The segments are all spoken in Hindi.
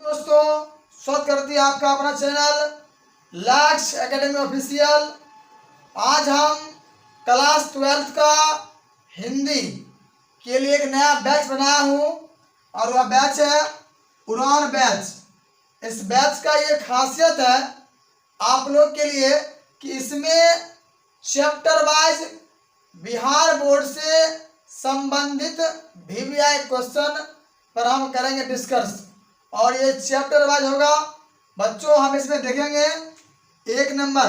दोस्तों, स्वागत करती है आपका अपना चैनल लक्ष्य एकेडमी ऑफिशियल। आज हम क्लास 12th का हिंदी के लिए एक नया बैच बनाया हूँ और वह बैच है उड़ान बैच। इस बैच का ये खासियत है आप लोग के लिए कि इसमें चैप्टर वाइज बिहार बोर्ड से संबंधित VVI क्वेश्चन पर हम करेंगे डिस्कस और ये चैप्टर वाइज होगा। बच्चों, हम इसमें देखेंगे 1 नंबर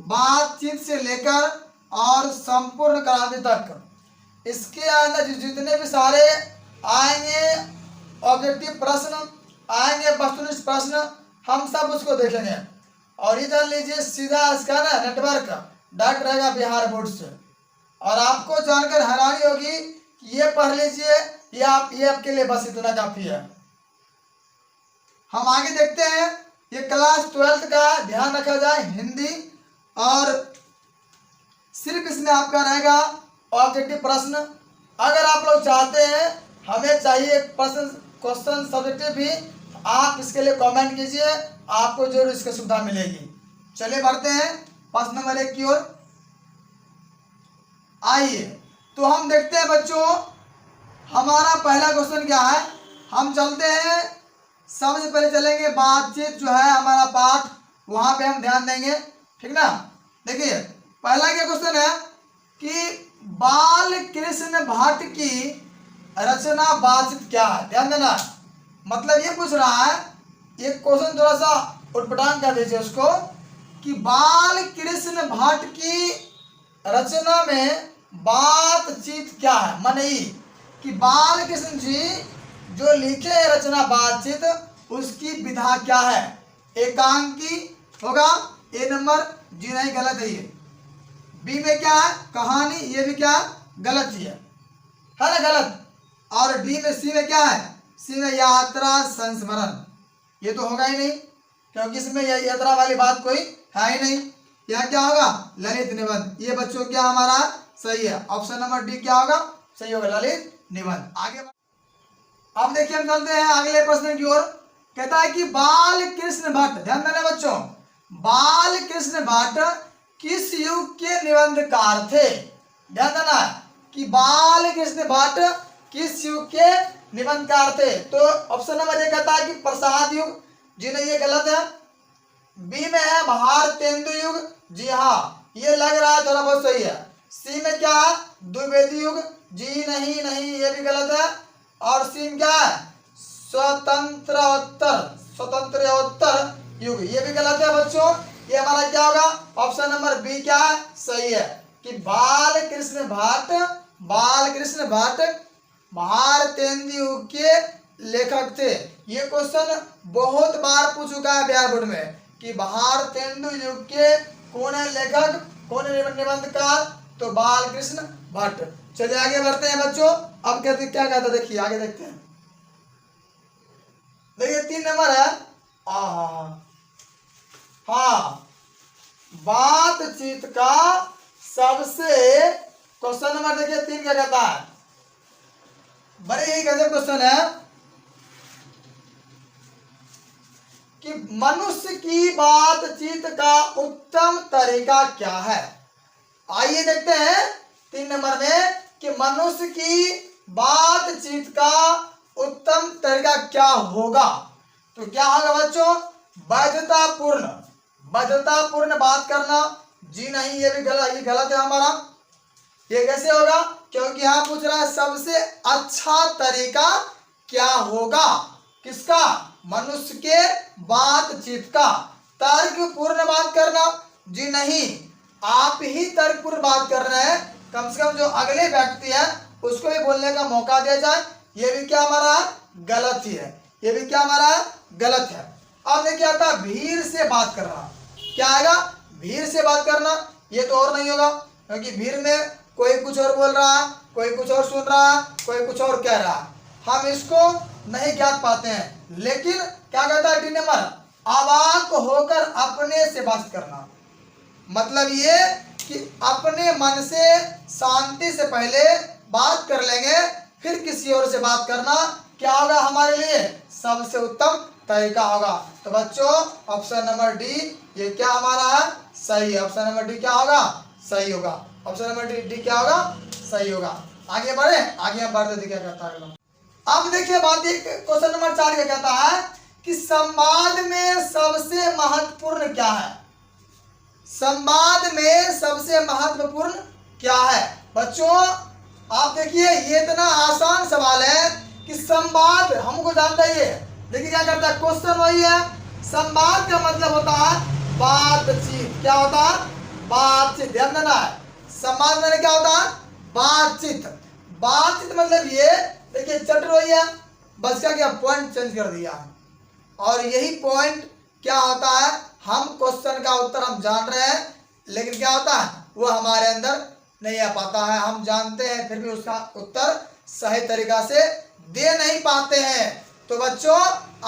बातचीत से लेकर और संपूर्ण क्रांति तक। इसके अंदर जितने भी सारे आएंगे ऑब्जेक्टिव प्रश्न आएंगे, वस्तुनिष्ठ प्रश्न, हम सब उसको देखेंगे। और इधर लीजिए सीधा इसका ना नेटवर्क डायरेक्ट रहेगा बिहार बोर्ड से। और आपको जानकर हैरानी होगी कि ये पढ़ लीजिए, ये आपके लिए बस इतना काफी है। हम आगे देखते हैं। ये क्लास 12th का ध्यान रखा जाए हिंदी, और सिर्फ इसमें आपका रहेगा ऑब्जेक्टिव प्रश्न। अगर आप लोग चाहते हैं हमें चाहिए प्रश्न क्वेश्चन सब्जेक्टिव भी, आप इसके लिए कमेंट कीजिए, आपको जरूर इसकी सुविधा मिलेगी। चलिए बढ़ते हैं प्रश्न नंबर 1 की ओर। आइए तो हम देखते हैं बच्चों, हमारा पहला क्वेश्चन क्या है। हम चलते हैं, सबसे पहले चलेंगे बातचीत जो है हमारा पाठ, वहां पे हम ध्यान देंगे, ठीक ना। देखिए पहला क्या क्वेश्चन है कि बाल कृष्ण भट्ट की रचना बातचीत क्या है। ध्यान देना, मतलब ये पूछ रहा है, ये क्वेश्चन थोड़ा सा उटपटांग कर दीजिए उसको, कि बाल कृष्ण भट्ट की रचना में बातचीत क्या है। माने कि बाल कृष्ण जी जो लिखे हैं रचना बातचीत, उसकी विधा क्या है। एकांकी होगा A नंबर, जी नहीं, गलत है ये। बी में क्या है, कहानी, ये भी क्या गलत ही है ना, गलत। और डी में, सी में क्या है, सी में यात्रा संस्मरण, ये तो होगा ही नहीं, क्योंकि इसमें यात्रा वाली बात कोई है ही नहीं। यह क्या होगा, ललित निबंध। ये बच्चों क्या हमारा सही है, ऑप्शन नंबर डी क्या होगा, सही होगा, ललित निबंध। आगे अब देखिए हम चलते हैं अगले प्रश्न की ओर। कहता है कि बाल कृष्ण भट्ट, ध्यान देना बच्चों, बाल कृष्ण भट्ट किस युग के निबंधकार थे। ध्यान देना कि बाल कृष्ण भट्ट किस युग के निबंधकार थे। तो ऑप्शन नंबर ए कहता है कि प्रसाद युग, जी नहीं, ये गलत है। बी में है भारतेंदु युग, जी हाँ, ये लग रहा है थोड़ा बहुत सही है। सी में क्या है, द्विवेदी युग, जी नहीं, ये भी गलत है। और सी में क्या है, स्वतंत्रोत्तर युग, ये भी गलत है बच्चों। ये हमारा क्या होगा, ऑप्शन नंबर बी क्या है, सही है, कि बाल कृष्ण भट्ट भारतेंदु युग के लेखक थे। ये क्वेश्चन बहुत बार पूछ चुका है बिहार बोर्ड में कि भारतेंदु युग के कौन है लेखक, कौन है निबंधकार, तो बाल कृष्ण भट्ट। चलिए आगे बढ़ते हैं बच्चों। अब कहते क्या कहता, देखिए आगे देखते हैं। देखिए 3 नंबर है, हाँ, बातचीत का सबसे, क्वेश्चन नंबर देखिए 3 क्या कहता है, बड़े ही गजब क्वेश्चन है कि मनुष्य की बातचीत का उत्तम तरीका क्या है। आइए देखते हैं 3 नंबर में कि मनुष्य की बातचीत का उत्तम तरीका क्या होगा। तो क्या होगा बच्चों, वैधतापूर्ण बात करना, जी नहीं, ये भी गलत, ये गलत है हमारा। ये कैसे होगा, क्योंकि यहाँ पूछ रहा है सबसे अच्छा तरीका क्या होगा, किसका, मनुष्य के बातचीत का। तर्कपूर्ण बात करना, जी नहीं, आप ही तर्कपूर्ण बात कर रहे हैं, कम से कम जो अगले व्यक्ति है उसको भी बोलने का मौका दिया जाए, ये भी क्या हमारा गलत ही है, ये भी क्या हमारा गलत है। अब देखिए आता है भीड़ से बात करना, क्या आएगा, भीड़ से बात करना, ये तो और नहीं होगा, क्योंकि भीड़ में कोई कुछ और बोल रहा है, कोई कुछ और सुन रहा है, कोई कुछ और कह रहा है, हम इसको नहीं ज्ञात पाते हैं। लेकिन क्या कहता है 3 नंबर, अवाक होकर अपने से बात करना, मतलब ये कि अपने मन से शांति से पहले बात कर लेंगे, फिर किसी और से बात करना क्या होगा हमारे लिए सबसे उत्तम तरीका होगा। तो बच्चों ऑप्शन नंबर डी ये क्या हमारा है, सही है। ऑप्शन नंबर डी क्या होगा, सही होगा। ऑप्शन नंबर डी क्या होगा, सही होगा। आगे बढ़े, आगे हम बढ़ते देखिए क्या कहता है। अब देखिए बात, क्वेश्चन नंबर 4 क्या कहता है कि संवाद में सबसे महत्वपूर्ण क्या है। संवाद में सबसे महत्वपूर्ण क्या है। बच्चों आप देखिए ये इतना आसान सवाल है कि संवाद हमको जानता ही है। देखिए क्या करता है, क्वेश्चन वही है। संवाद का मतलब होता है बातचीत। क्या होता है, बातचीत। ध्यान देना है, संवाद में क्या होता है, बातचीत। बातचीत मतलब ये देखिए चट रही है, बस क्या पॉइंट चेंज कर दिया। और यही पॉइंट क्या होता है, हम क्वेश्चन का उत्तर हम जान रहे हैं लेकिन क्या होता है वो हमारे अंदर नहीं आ पाता है। हम जानते हैं फिर भी उसका उत्तर सही तरीका से दे नहीं पाते हैं। तो बच्चों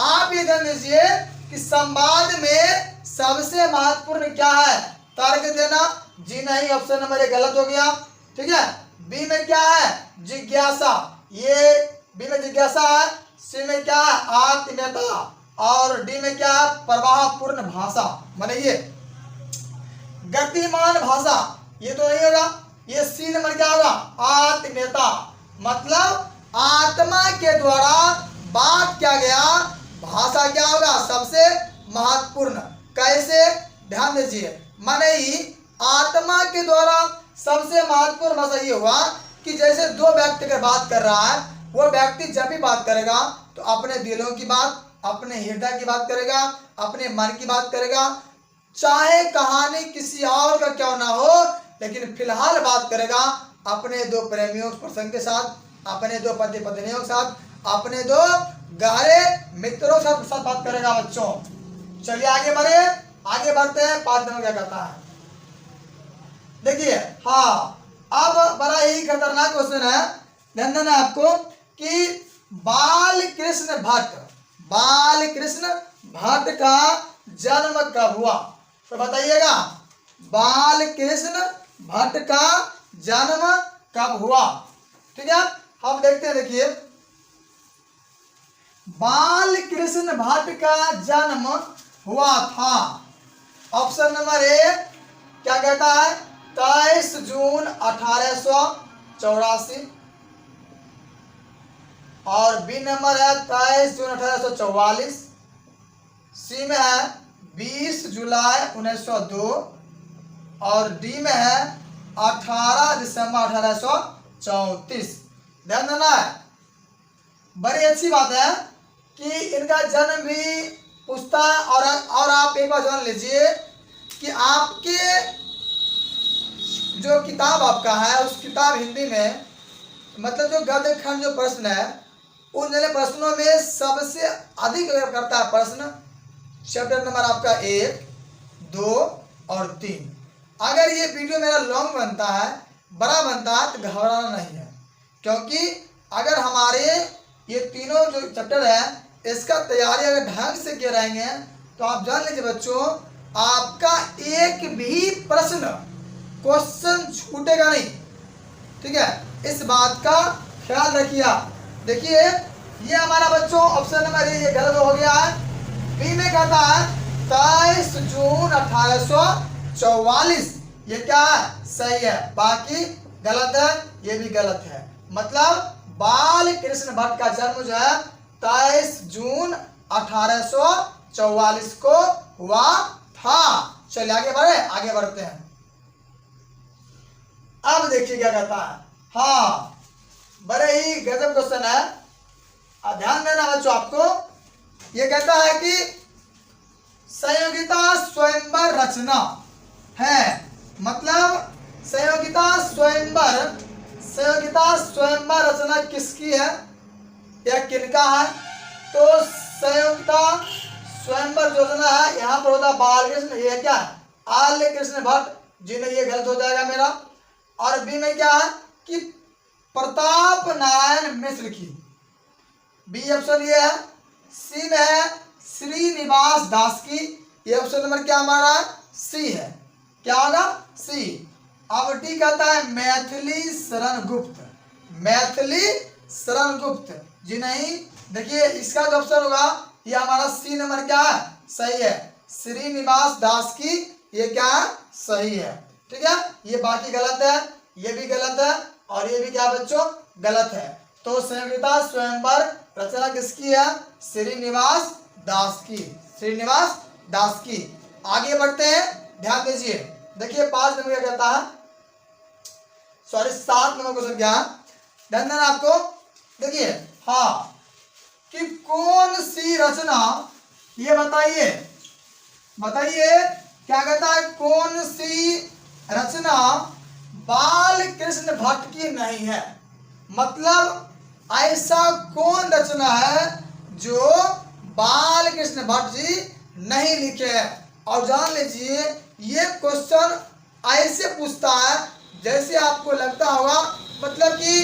आप ये ध्यान दीजिए कि संवाद में सबसे महत्वपूर्ण क्या है। तर्क देना, जी नहीं, ऑप्शन नंबर ए गलत हो गया। ठीक है, बी में क्या है, जिज्ञासा, ये बी में जिज्ञासा है। सी में क्या है, आत्मीयता। और डी में क्या है, प्रवाहपूर्ण भाषा, माने ये गतिमान भाषा, ये तो नहीं होगा। ये सी नंबर क्या होगा, आत्मीयता, मतलब आत्मा के द्वारा बात किया गया भाषा क्या होगा, सबसे महत्वपूर्ण। कैसे, ध्यान दीजिए, माने ही आत्मा के द्वारा सबसे महत्वपूर्ण भाषा ये हुआ कि जैसे दो व्यक्ति अगर बात कर रहा है, वो व्यक्ति जब भी बात करेगा तो अपने दिलों की बात, अपने हृदय की बात करेगा, अपने मन की बात करेगा। चाहे कहानी किसी और का क्यों ना हो, लेकिन फिलहाल बात करेगा अपने दो प्रेमियों प्रसंग के साथ, अपने दो पति पत्नियों के साथ, अपने दो गहरे मित्रों के साथ बात करेगा। बच्चों चलिए आगे बढ़े, आगे बढ़ते हैं। 5 नंबर क्या कहता है, देखिए। हाँ, अब बड़ा ही खतरनाक क्वेश्चन है, ध्यान देना आपको कि बाल कृष्ण भट्ट का जन्म कब हुआ। तो बताइएगा, बाल कृष्ण भट्ट का जन्म कब हुआ। ठीक है, हम देखते हैं। देखिए बाल कृष्ण भट्ट का जन्म हुआ था, ऑप्शन नंबर ए क्या कहता है, 23 जून 1884। और बी नंबर है 23 जून 1844। सी में है 20 जुलाई 1902। और डी में है 18 दिसंबर 1834। ध्यान देना है, बड़ी अच्छी बात है कि इनका जन्म भी पूछता है। और आप एक बार जान लीजिए कि आपके जो किताब आपका है उस किताब हिंदी में, मतलब जो गद्य खंड जो प्रश्न है, उन जने प्रश्नों में सबसे अधिक करता है प्रश्न चैप्टर नंबर आपका 1, 2 और 3। अगर ये वीडियो मेरा लॉन्ग बनता है, बड़ा बनता है, तो घबराना नहीं है, क्योंकि अगर हमारे ये तीनों जो चैप्टर है इसका तैयारी अगर ढंग से किए रहेंगे तो आप जान लीजिए बच्चों, आपका एक भी प्रश्न क्वेश्चन छूटेगा नहीं। ठीक है, इस बात का ख्याल रखिए आप। देखिए ये हमारा बच्चों ऑप्शन नंबर ये गलत हो गया है। बी में कहता है 23 जून 1844, ये क्या है, सही है, बाकी गलत है, ये भी गलत है। मतलब बाल कृष्ण भट्ट का जन्म जो है 23 जून 1844 को हुआ था। चलिए आगे बढ़े, आगे बढ़ते हैं। अब देखिए क्या कहता है। हाँ, बड़े ही गजब क्वेश्चन है, ध्यान देना बच्चों आपको। ये कहता है कि संयोगिता स्वयंवर रचना है, मतलब संयोगिता स्वयंवर रचना किसकी है या किनका है। तो संयोगिता स्वयंवर योजना है, यहाँ पर होता बाल कृष्ण, ये क्या है, आल्य कृष्ण भट्ट, जिन्हें ये गलत हो जाएगा मेरा। और बी में क्या है कि प्रताप नारायण मिश्र की, बी ऑप्शन ये है। सी में है श्रीनिवास दास की, ये ऑप्शन नंबर क्या हमारा है, सी है, क्या होगा, सी। अब डी कहता है मैथिली शरण गुप्त, जी नहीं। देखिए इसका जो ऑप्शन होगा ये हमारा सी नंबर क्या है, सही है। श्रीनिवास दास की ये क्या है, सही है। ठीक है, ये बाकी गलत है, ये भी गलत है और ये भी क्या बच्चों, गलत है। तो संयोगिता स्वयंवर रचना किसकी है, श्रीनिवास दास की, श्रीनिवास दास की। आगे बढ़ते हैं, ध्यान दीजिए। देखिए 5 नंबर क्या कहता है, सॉरी 7 नंबर क्वेश्चन क्या है, ध्यान देना आपको। देखिए हाँ, कि कौन सी रचना, ये बताइए, बताइए क्या कहता है, कौन सी रचना बाल कृष्ण भट्ट की नहीं है। मतलब ऐसा कौन रचना है जो बाल कृष्ण भट्ट जी नहीं लिखे हैं। और जान लीजिए ये क्वेश्चन ऐसे पूछता है जैसे आपको लगता होगा मतलब कि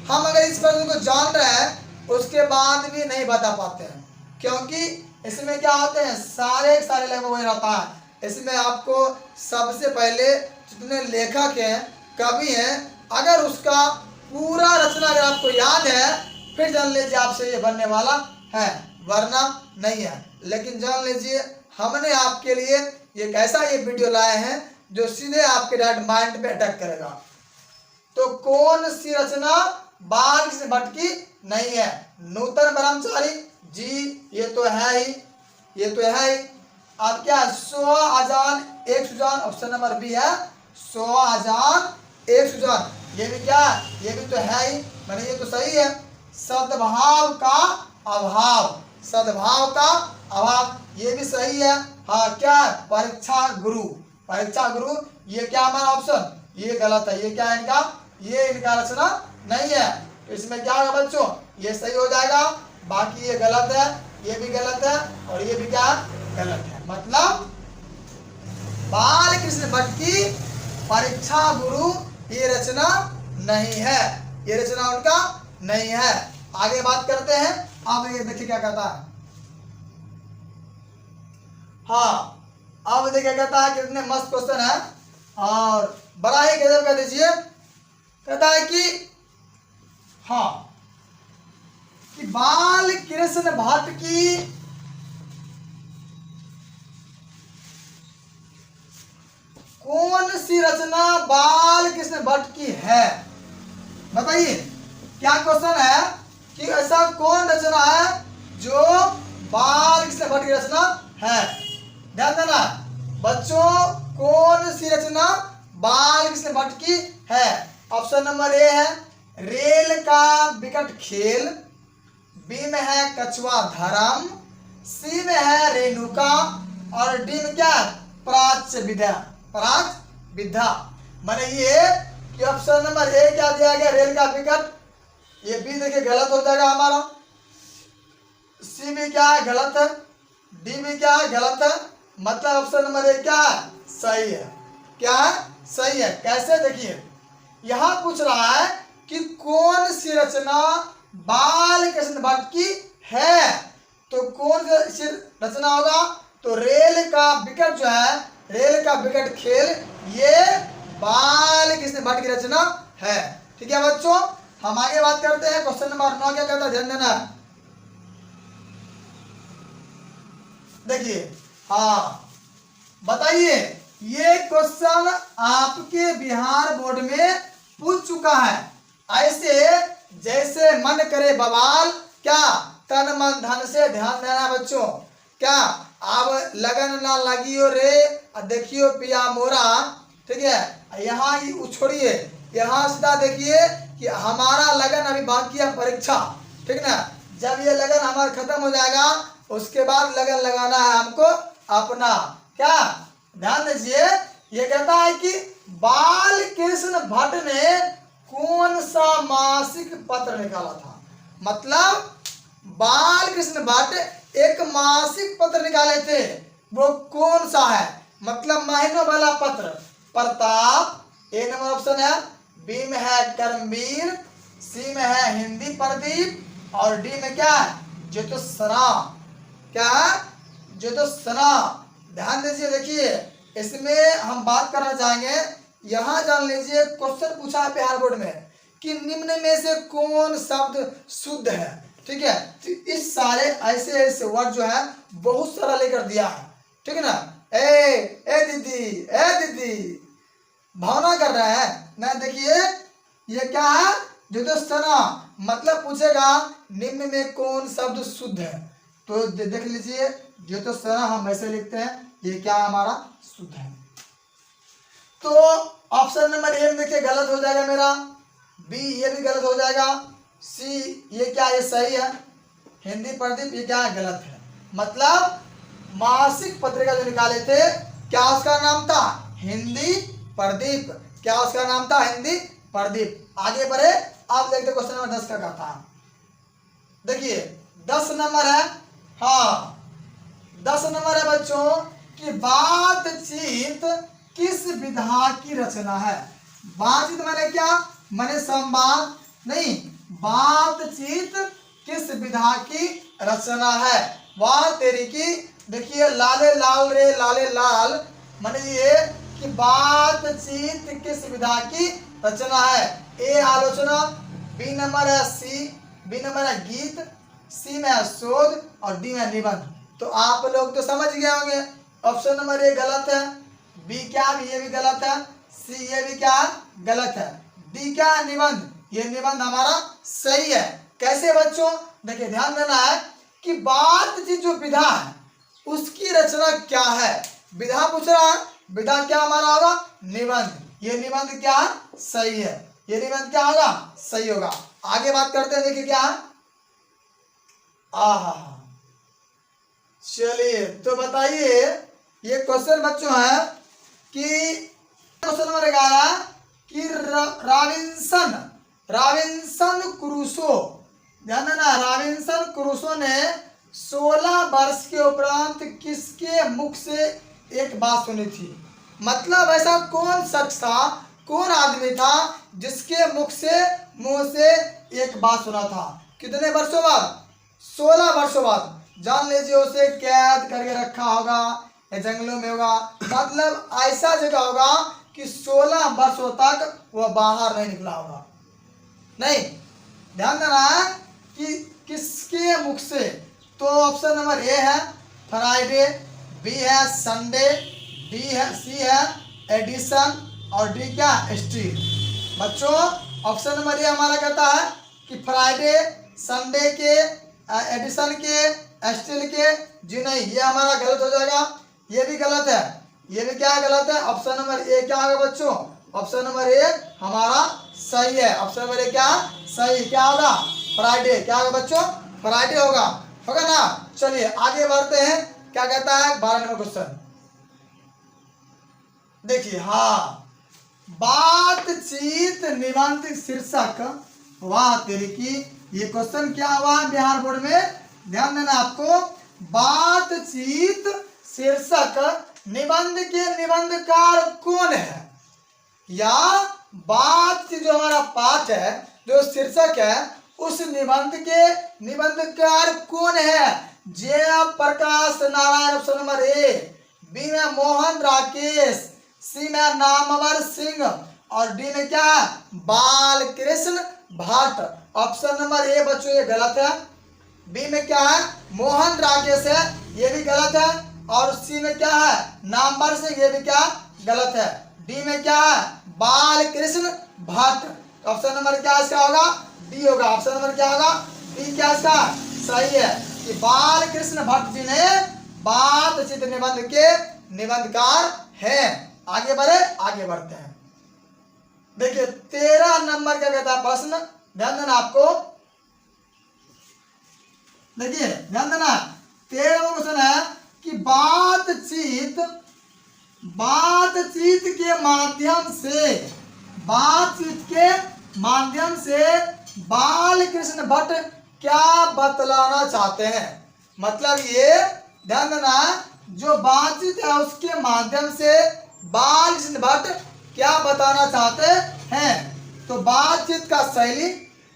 हम अगर इस प्रश्न को जान रहे हैं उसके बाद भी नहीं बता पाते हैं, क्योंकि इसमें क्या होते हैं, सारे लगभग वही रहता है। इसमें आपको सबसे पहले जितने लेखक हैं, कवि हैं, अगर उसका पूरा रचना अगर आपको याद है फिर जान लीजिए आपसे ये बनने वाला है, वरना नहीं है। लेकिन जान लीजिए हमने आपके लिए ये कैसा ये वीडियो लाए हैं जो सीधे आपके डायरेक्ट माइंड पे अटैक करेगा। तो कौन सी रचना बाल कृष्ण भट्ट की नहीं है, नूतन ब्रह्मचारी जी, ये तो है ही, ये तो है ही। अब क्या, 100 अजान एक सुजान, ऑप्शन नंबर बी है 100 अजान एक सुजान, ये भी क्या, ये भी तो है ही, मैंने ये तो सही है। सद्भाव का अभाव, सद्भाव का अभाव, ये भी सही है। हाँ क्या, परीक्षा गुरु, परीक्षा गुरु, ये क्या हमारा ऑप्शन, ये गलत है। ये क्या है इनका, ये इनका रचना नहीं है। तो इसमें क्या होगा बच्चों, ये सही हो जाएगा, बाकी ये गलत है, ये भी गलत है और ये भी क्या गलत है। मतलब बाल कृष्ण भट्ट की परीक्षा गुरु ये रचना नहीं है, ये रचना उनका नहीं है। आगे बात करते हैं। अब ये देखिए क्या कहता है, हाँ अब देखिए क्या कहता है, कितने मस्त क्वेश्चन है और बड़ा ही गजब का दीजिए। कहता है कि हाँ, कि बाल कृष्ण भट्ट की कौन सी रचना बाल कृष्ण भट्ट की है, बताइए। क्या क्वेश्चन है कि ऐसा कौन रचना है जो बाल कृष्ण भट्ट की रचना है। ध्यान देना बच्चों, कौन सी रचना बाल कृष्ण भट्ट की है। ऑप्शन नंबर ए है रेल का विकट खेल, बी में है कछुआ धर्म, सी में है रेणुका और डी में क्या, प्राच्य विद्या, प्राच्य विद्या। माने ये कि ऑप्शन नंबर ए क्या दिया गया, रेल का विकट, ये बी देखिए गलत हो जाएगा हमारा, सी भी क्या है गलत है, डी भी क्या है गलत है। मतलब ऑप्शन नंबर ए क्या है, सही है। क्या है, सही है। कैसे, देखिए यहां पूछ रहा है कि कौन सी रचना बाल कृष्ण भट्ट की है, तो कौन सी रचना होगा, तो रेल का विकट जो है, रेल का विकट खेल, ये बाल कृष्ण भट्ट की रचना है। ठीक है बच्चों, हम आगे बात करते हैं। क्वेश्चन नंबर 9 क्या कहता है, ध्यान देना। देखिए हाँ, बताइए, ये क्वेश्चन आपके बिहार बोर्ड में पूछ चुका है। ऐसे जैसे मन करे बवाल, क्या तन मन धन से, ध्यान देना बच्चों। क्या, अब लगन ना लगियो रे देखियो पिया मोरा, ठीक है। यहाँ ही छोड़िए, यहाँ सीधा देखिए कि हमारा लगन अभी बाकी है परीक्षा, ठीक ना। जब ये लगन हमारा खत्म हो जाएगा उसके बाद लगन लगाना है हमको अपना। क्या, ध्यान दीजिए, ये कहता है कि बाल कृष्ण भट्ट ने कौन सा मासिक पत्र निकाला था। मतलब बाल कृष्ण भट्ट एक मासिक पत्र निकाले थे, वो कौन सा है, मतलब महीनों वाला पत्र। प्रताप ए नंबर ऑप्शन है, बी में है कर्मवीर, सी में है हिंदी प्रदीप और डी में क्या है, ज्योतिषना। क्या है, ज्योतिषना। ध्यान दीजिए, देखिए इसमें हम बात करना चाहेंगे। यहाँ जान लीजिए क्वेश्चन पूछा है बिहार बोर्ड में कि निम्न में से कौन शब्द शुद्ध है। ठीक है। तो इस सारे ऐसे ऐसे वर्ड जो है बहुत सारा लेकर दिया है, ठीक है ना। ए दीदी भावना कर रहा है ना। देखिए ये क्या है, ज्योतिषना, मतलब पूछेगा निम्न में कौन शब्द शुद्ध है, तो देख लीजिए ज्योतिषना हम ऐसे लिखते हैं, ये क्या हमारा शुद्ध है। तो ऑप्शन नंबर ए में देखिए गलत हो जाएगा मेरा, बी ये भी गलत हो जाएगा, सी ये क्या ये सही है, हिंदी प्रदीप ये क्या है गलत है। मतलब मासिक पत्रिका जो निकाले थे क्या उसका नाम था, हिंदी प्रदीप, क्या उसका नाम था, हिंदी प्रदीप। आगे बढ़े, आप देखते क्वेश्चन नंबर 10 का था। देखिए 10 नंबर है, हाँ 10 नंबर है बच्चों कि बातचीत किस विधा की रचना है। बातचीत माने क्या, माने संवाद नहीं, बातचीत किस विधा की रचना है। वाह तेरी की, देखिए लाले लाल रे लाले लाल, माने ये कि बातचीत किस विधा की रचना है। ए आलोचना, बी नंबर है सी, बी नंबर है गीत, सी में है शोध और डी में निबंध। तो आप लोग तो समझ गए होंगे, ऑप्शन नंबर ए गलत है, बी क्या भी ये भी गलत है, सी ये भी क्या गलत है, डी क्या है निबंध, ये निबंध हमारा सही है। कैसे बच्चों, देखिए ध्यान देना है कि बातचीत जो विधा है उसकी रचना क्या है। विधा पूछ रहा है, विधा क्या हमारा होगा निबंध, ये निबंध क्या सही है, ये निबंध क्या होगा सही होगा। आगे बात करते हैं, देखिए क्या है, आहा चलिए तो बताइए ये क्वेश्चन बच्चों है कि क्वेश्चन नंबर 11 कि रॉबिन्सन क्रूसो, ध्यान देना, रॉबिन्सन क्रूसो ने 16 वर्ष के उपरांत किसके मुख से एक बात सुनी थी। मतलब ऐसा कौन शख्स था, कौन आदमी था जिसके मुख से एक बात सुना था। कितने वर्षों बाद, 16 वर्षों बाद। जान लीजिए उसे कैद करके रखा होगा या जंगलों में होगा, मतलब ऐसा जगह होगा कि 16 वर्षों तक वह बाहर नहीं निकला होगा। नहीं, ध्यान देना है कि किसके मुख से। तो ऑप्शन नंबर ए है फ्राइडे, बी है संडे, डी है सी है एडिशन और डी क्या स्टील। बच्चों ऑप्शन नंबर ए हमारा कहता है कि फ्राइडे, संडे के, एडिशन के, स्टील के, जी नहीं ये हमारा गलत हो जाएगा, ये भी गलत है, ये भी क्या गलत है। ऑप्शन नंबर ए क्या होगा बच्चों, ऑप्शन नंबर ए हमारा सही है। ऑप्शन नंबर ए क्या सही, क्या होगा फ्राइडे, क्या होगा बच्चों फ्राइडे होगा ना। चलिए आगे बढ़ते हैं, क्या कहता है 12 नंबर क्वेश्चन। देखिए हाँ, बातचीत निबंध शीर्षक, वाह तेरी की, ये क्वेश्चन क्या हुआ बिहार बोर्ड में, ध्यान देना आपको। बातचीत शीर्षक निबंध के निबंधकार कौन है, या बातचीत जो हमारा पाठ है जो शीर्षक है उस निबंध के निबंधकार कौन है। Jay Prakash Narayan option number A, B में मोहन राकेश, सी में नामवर सिंह और डी में क्या बाल कृष्ण भट्ट। ऑप्शन नंबर ए बच्चों ये गलत है, बी में क्या है मोहन राकेश है, ये भी गलत है, और सी में क्या है नामवर सिंह, ये भी क्या गलत है, डी में क्या है बाल कृष्ण भट्ट। ऑप्शन नंबर क्या इसका होगा डी होगा। ऑप्शन नंबर क्या होगा डी, क्या इसका सही है कि बाल कृष्ण भट्ट जी ने बातचीत निबंध के निबंधकार हैं। आगे बढ़ते हैं। देखिए 13 नंबर का कहता है प्रश्न, ध्यान देना आपको, देखिए ध्यान देना 13 नंबर क्वेश्चन है कि बातचीत के माध्यम से बाल कृष्ण भट्ट क्या बतलाना चाहते हैं। मतलब ये ध्यान देना, जो बातचीत है उसके माध्यम से बाल कृष्ण भट्ट क्या बताना चाहते हैं। तो बातचीत का शैली,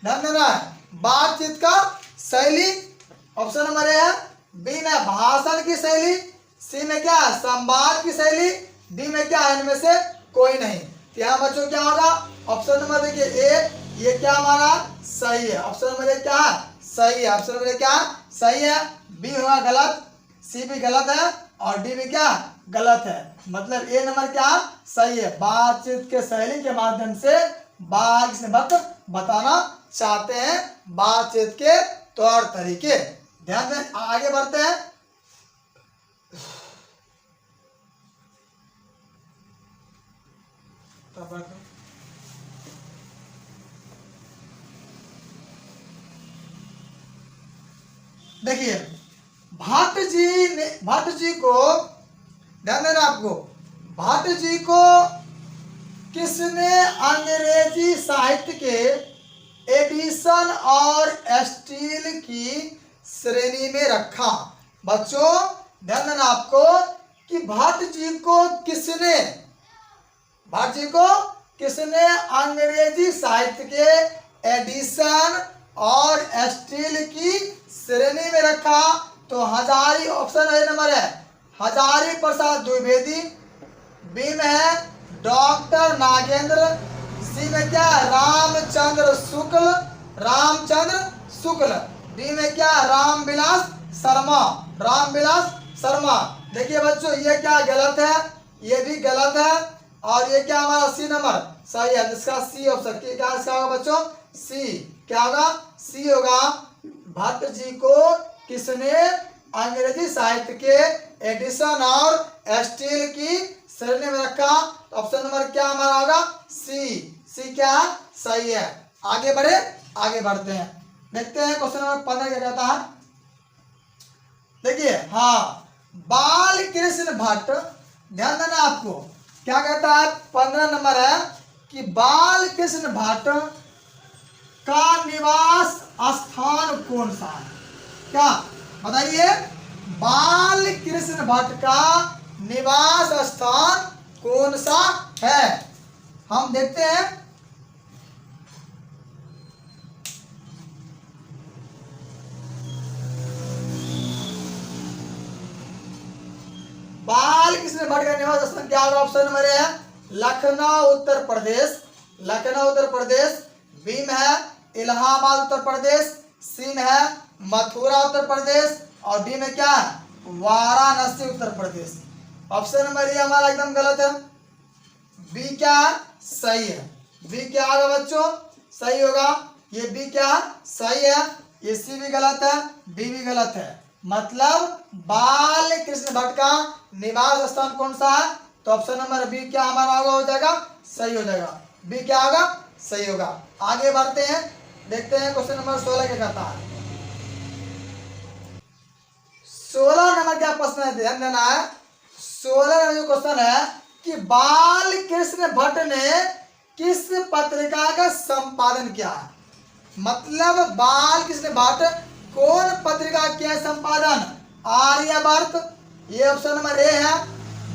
ध्यान देना बातचीत का शैली ऑप्शन नंबर ए है, बी में भाषण की शैली, सी में क्या संवाद की शैली, डी में क्या इनमें से कोई नहीं। तो यहाँ बच्चों क्या होगा ऑप्शन नंबर देखिए ए, ये क्या हमारा सही है। ऑप्शन नंबर ए क्या है सही है। ऑप्शन नंबर क्या सही है, बी होगा गलत, सी भी गलत है और डी भी क्या गलत है। मतलब ए नंबर क्या सही है। बातचीत के शैली के माध्यम से बाल कृष्ण भट्ट बताना चाहते हैं बातचीत के तौर तरीके। ध्यान दें, आगे बढ़ते हैं। देखिए भट्ट जी को ध्यान देना आपको, भट्ट जी को किसने अंग्रेजी साहित्य के एडिशन और स्टील की श्रेणी में रखा। बच्चों ध्यान देना आपको कि भट्ट जी को किसने अंग्रेजी साहित्य के एडिशन और स्टील की श्रेणी में रखा। तो हजारी ऑप्शन ए नंबर है हजारी प्रसाद द्विवेदी, बी में है डॉक्टर नागेंद्र, सी में क्या रामचंद्र शुक्ल, डी में क्या रामविलास शर्मा। देखिए बच्चों ये क्या गलत है, ये भी गलत है और ये क्या हमारा सी नंबर सही है। जिसका सी ऑप्शन क्या इसका होगा बच्चों, सी क्या होगा, सी होगा। भट्ट जी को किसने अंग्रेजी साहित्य के एडिशन और स्टील की श्रेणी में रखा। ऑप्शन नंबर क्या हमारा होगा सी क्या सही है। आगे बढ़ते हैं, देखते हैं क्वेश्चन नंबर 15 क्या कहता है। देखिए हाँ, बाल कृष्ण भट्ट, ध्यान देना आपको क्या कहता है। 15 नंबर है कि बाल कृष्ण भट्ट का निवास स्थान कौन सा है। क्या बताइए, बाल कृष्ण भट्ट का निवास स्थान कौन सा है। हम देखते हैं। बाल कृष्ण भट्ट का निवास स्थान क्या होगा। ऑप्शन नंबर है लखनऊ उत्तर प्रदेश, बी में है इलाहाबाद उत्तर प्रदेश, सी में है मथुरा उत्तर प्रदेश और डी में क्या है वाराणसी उत्तर प्रदेश। ऑप्शन नंबर ये हमारा एकदम गलत है, बी क्या सही है। बी क्या होगा बच्चों, सही होगा। ये बी क्या सही है, ये सी भी गलत है, डी भी गलत है। मतलब बाल कृष्ण भट्ट का निवास स्थान कौन सा है। तो ऑप्शन नंबर बी क्या हमारा होगा हो जाएगा सही हो जाएगा, बी क्या होगा सही होगा। आगे बढ़ते हैं, देखते हैं क्वेश्चन नंबर 16 क्या कहता है। 16 नंबर क्या प्रश्न है, ध्यान देना है। 16 नंबर जो क्वेश्चन है कि बाल कृष्ण भट्ट ने किस पत्रिका का संपादन किया है। मतलब बाल कृष्ण भट्ट कौन पत्रिका किया संपादन, आर्यवर्त, ये ऑप्शन नंबर ए है,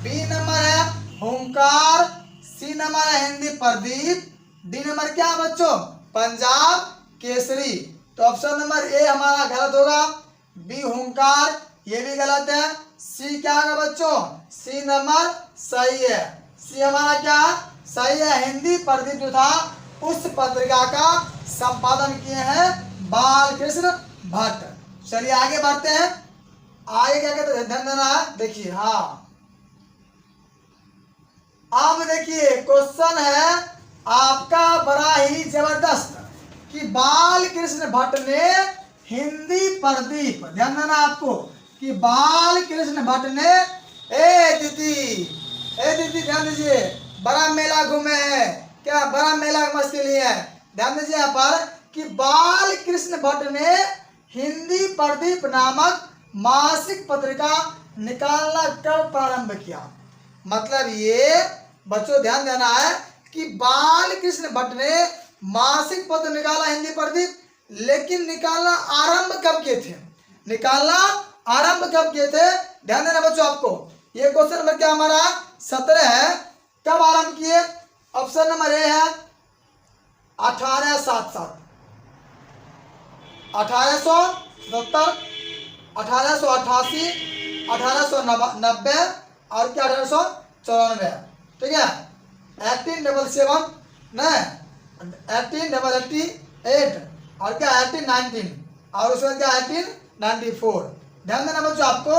बी नंबर है हुंकार, सी नंबर है हिंदी प्रदीप, डी नंबर क्या है बच्चों पंजाब केसरी। तो ऑप्शन नंबर ए हमारा गलत होगा, बी हुंकार ये भी गलत है, सी क्या होगा बच्चों सी नंबर सही है। सी हमारा क्या सही है, हिंदी प्रदीप जो था उस पत्रिका का संपादन किए हैं बाल कृष्ण भट्ट। चलिए आगे बढ़ते हैं। आगे क्या कहते हैं ध्यान देना है। देखिए हाँ, अब देखिए क्वेश्चन है आपका बड़ा ही जबरदस्त कि बाल कृष्ण भट्ट ने हिंदी प्रदीप, ध्यान देना आपको कि बाल कृष्ण भट्ट ने ए दीदी ध्यान दीजिए, बड़ा मेला घूमे हैं क्या, बड़ा मेला मस्ती लिए हैं। ध्यान दीजिए यहाँ पर कि बाल कृष्ण भट्ट ने हिंदी प्रदीप नामक मासिक पत्रिका निकालना कब प्रारंभ किया। मतलब ये बच्चों ध्यान देना है कि बाल कृष्ण भट्ट ने मासिक पत्र निकाला हिंदी प्रदीप, लेकिन निकालना आरंभ कब किए थे, ध्यान देना बच्चों आपको। ये क्वेश्चन नंबर क्या हमारा 17 है, कब आरंभ किए। ऑप्शन नंबर ए है 1877, 1877, 1888, 1890 और क्या 1894, ठीक है। 1877 नहीं 1888 और क्या 1819 और उसके बाद क्या 1894। ध्यान देना बच्चों आपको,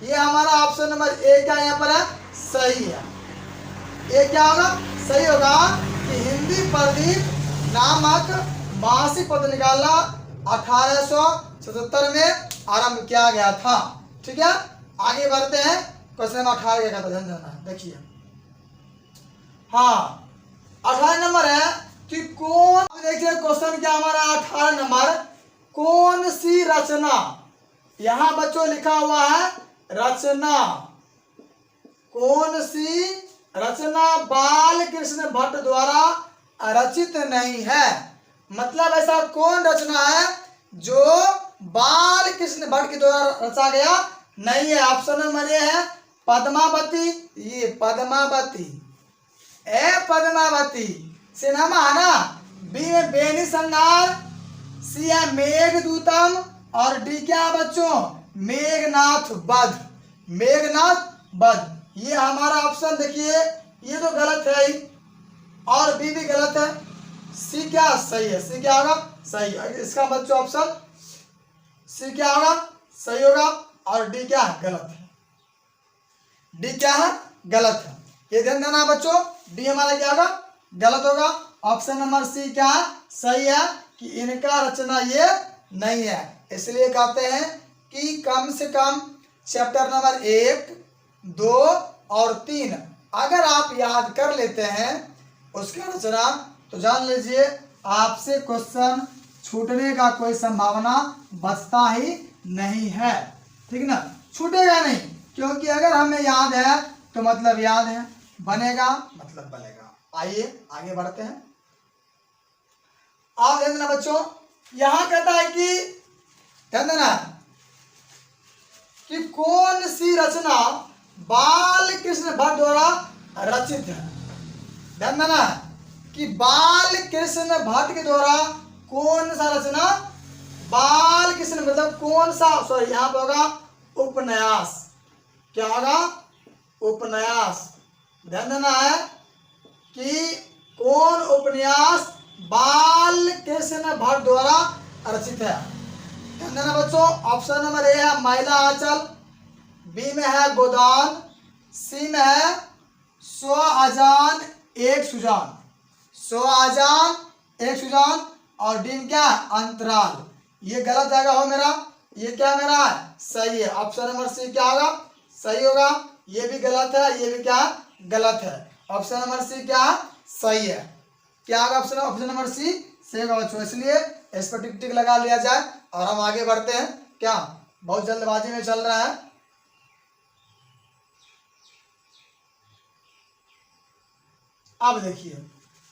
ये हमारा ऑप्शन नंबर ए क्या यहाँ पर है, सही है। ये क्या होगा, सही होगा कि हिंदी प्रदीप नामक मासिक पत्र निकालना 1877 में आरंभ किया गया था। ठीक है, आगे बढ़ते हैं। क्वेश्चन नंबर 18 का ध्यान देना है, देखिए। हाँ 18 नंबर है कि कौन, देखिए क्वेश्चन क्या हमारा 18 नंबर, कौन सी रचना, यहां बच्चों लिखा हुआ है रचना, कौन सी रचना बाल कृष्ण भट्ट द्वारा रचित नहीं है। मतलब ऐसा कौन रचना है जो बाल कृष्ण भट्ट के द्वारा रचा गया नहीं है। ऑप्शन नंबर ए है पद्मावती, ये पद्मावती, ए पद्मावती सिनेमा है ना, बी में बेनी संगार, सी है मेघदूतम, और डी क्या है बच्चों, मेघनाथ वध, मेघनाथ वध। ये हमारा ऑप्शन देखिए, ये तो गलत है ही, और बी भी गलत है, सी क्या सही है, सी क्या होगा सही है। इसका बच्चों ऑप्शन सी क्या होगा सही होगा, और डी क्या है गलत है, डी क्या है गलत है। ये ध्यान देना बच्चों, डी हमारा क्या होगा गलत होगा। ऑप्शन नंबर सी क्या है सही है कि इनका रचना ये नहीं है। इसलिए कहते हैं कि कम से कम चैप्टर नंबर 1, 2 और 3 अगर आप याद कर लेते हैं उसका रचना, तो जान लीजिए आपसे क्वेश्चन छूटने का कोई संभावना बचता ही नहीं है। ठीक ना, छूटेगा नहीं, क्योंकि अगर हमें याद है तो मतलब याद है, बनेगा मतलब बनेगा। आइए आगे बढ़ते हैं। आप ध्यान देना बच्चों, यहां कहता है कि ध्यान देना कि कौन सी रचना बाल कृष्ण भट्ट द्वारा रचित है। ध्यान देना कि बाल कृष्ण भट्ट के द्वारा कौन सा रचना, बाल कृष्ण मतलब कौन सा, सॉरी यहां पर होगा उपन्यास, क्या होगा उपन्यास। ध्यान देना है कि कौन उपन्यास बाल कृष्ण भट्ट द्वारा रचित है। ध्यान देना बच्चों, ऑप्शन नंबर ए है महिला आंचल, बी में है गोदान, सी में है स्व अजान एक सुजान, स्व अजान एक सुजान, और डी में क्या है अंतराल। ये गलत जाएगा हो मेरा, ये क्या मेरा है सही है। ऑप्शन नंबर सी क्या होगा सही होगा, ये भी गलत है, ये भी क्या गलत है। ऑप्शन नंबर सी क्या सही है, क्या होगा ऑप्शन नंबर सी सही होगा बच्चों। इसलिए इस पर टिक टिक लगा लिया जाए और हम आगे बढ़ते हैं। क्या बहुत जल्दबाजी में चल रहा है। अब देखिए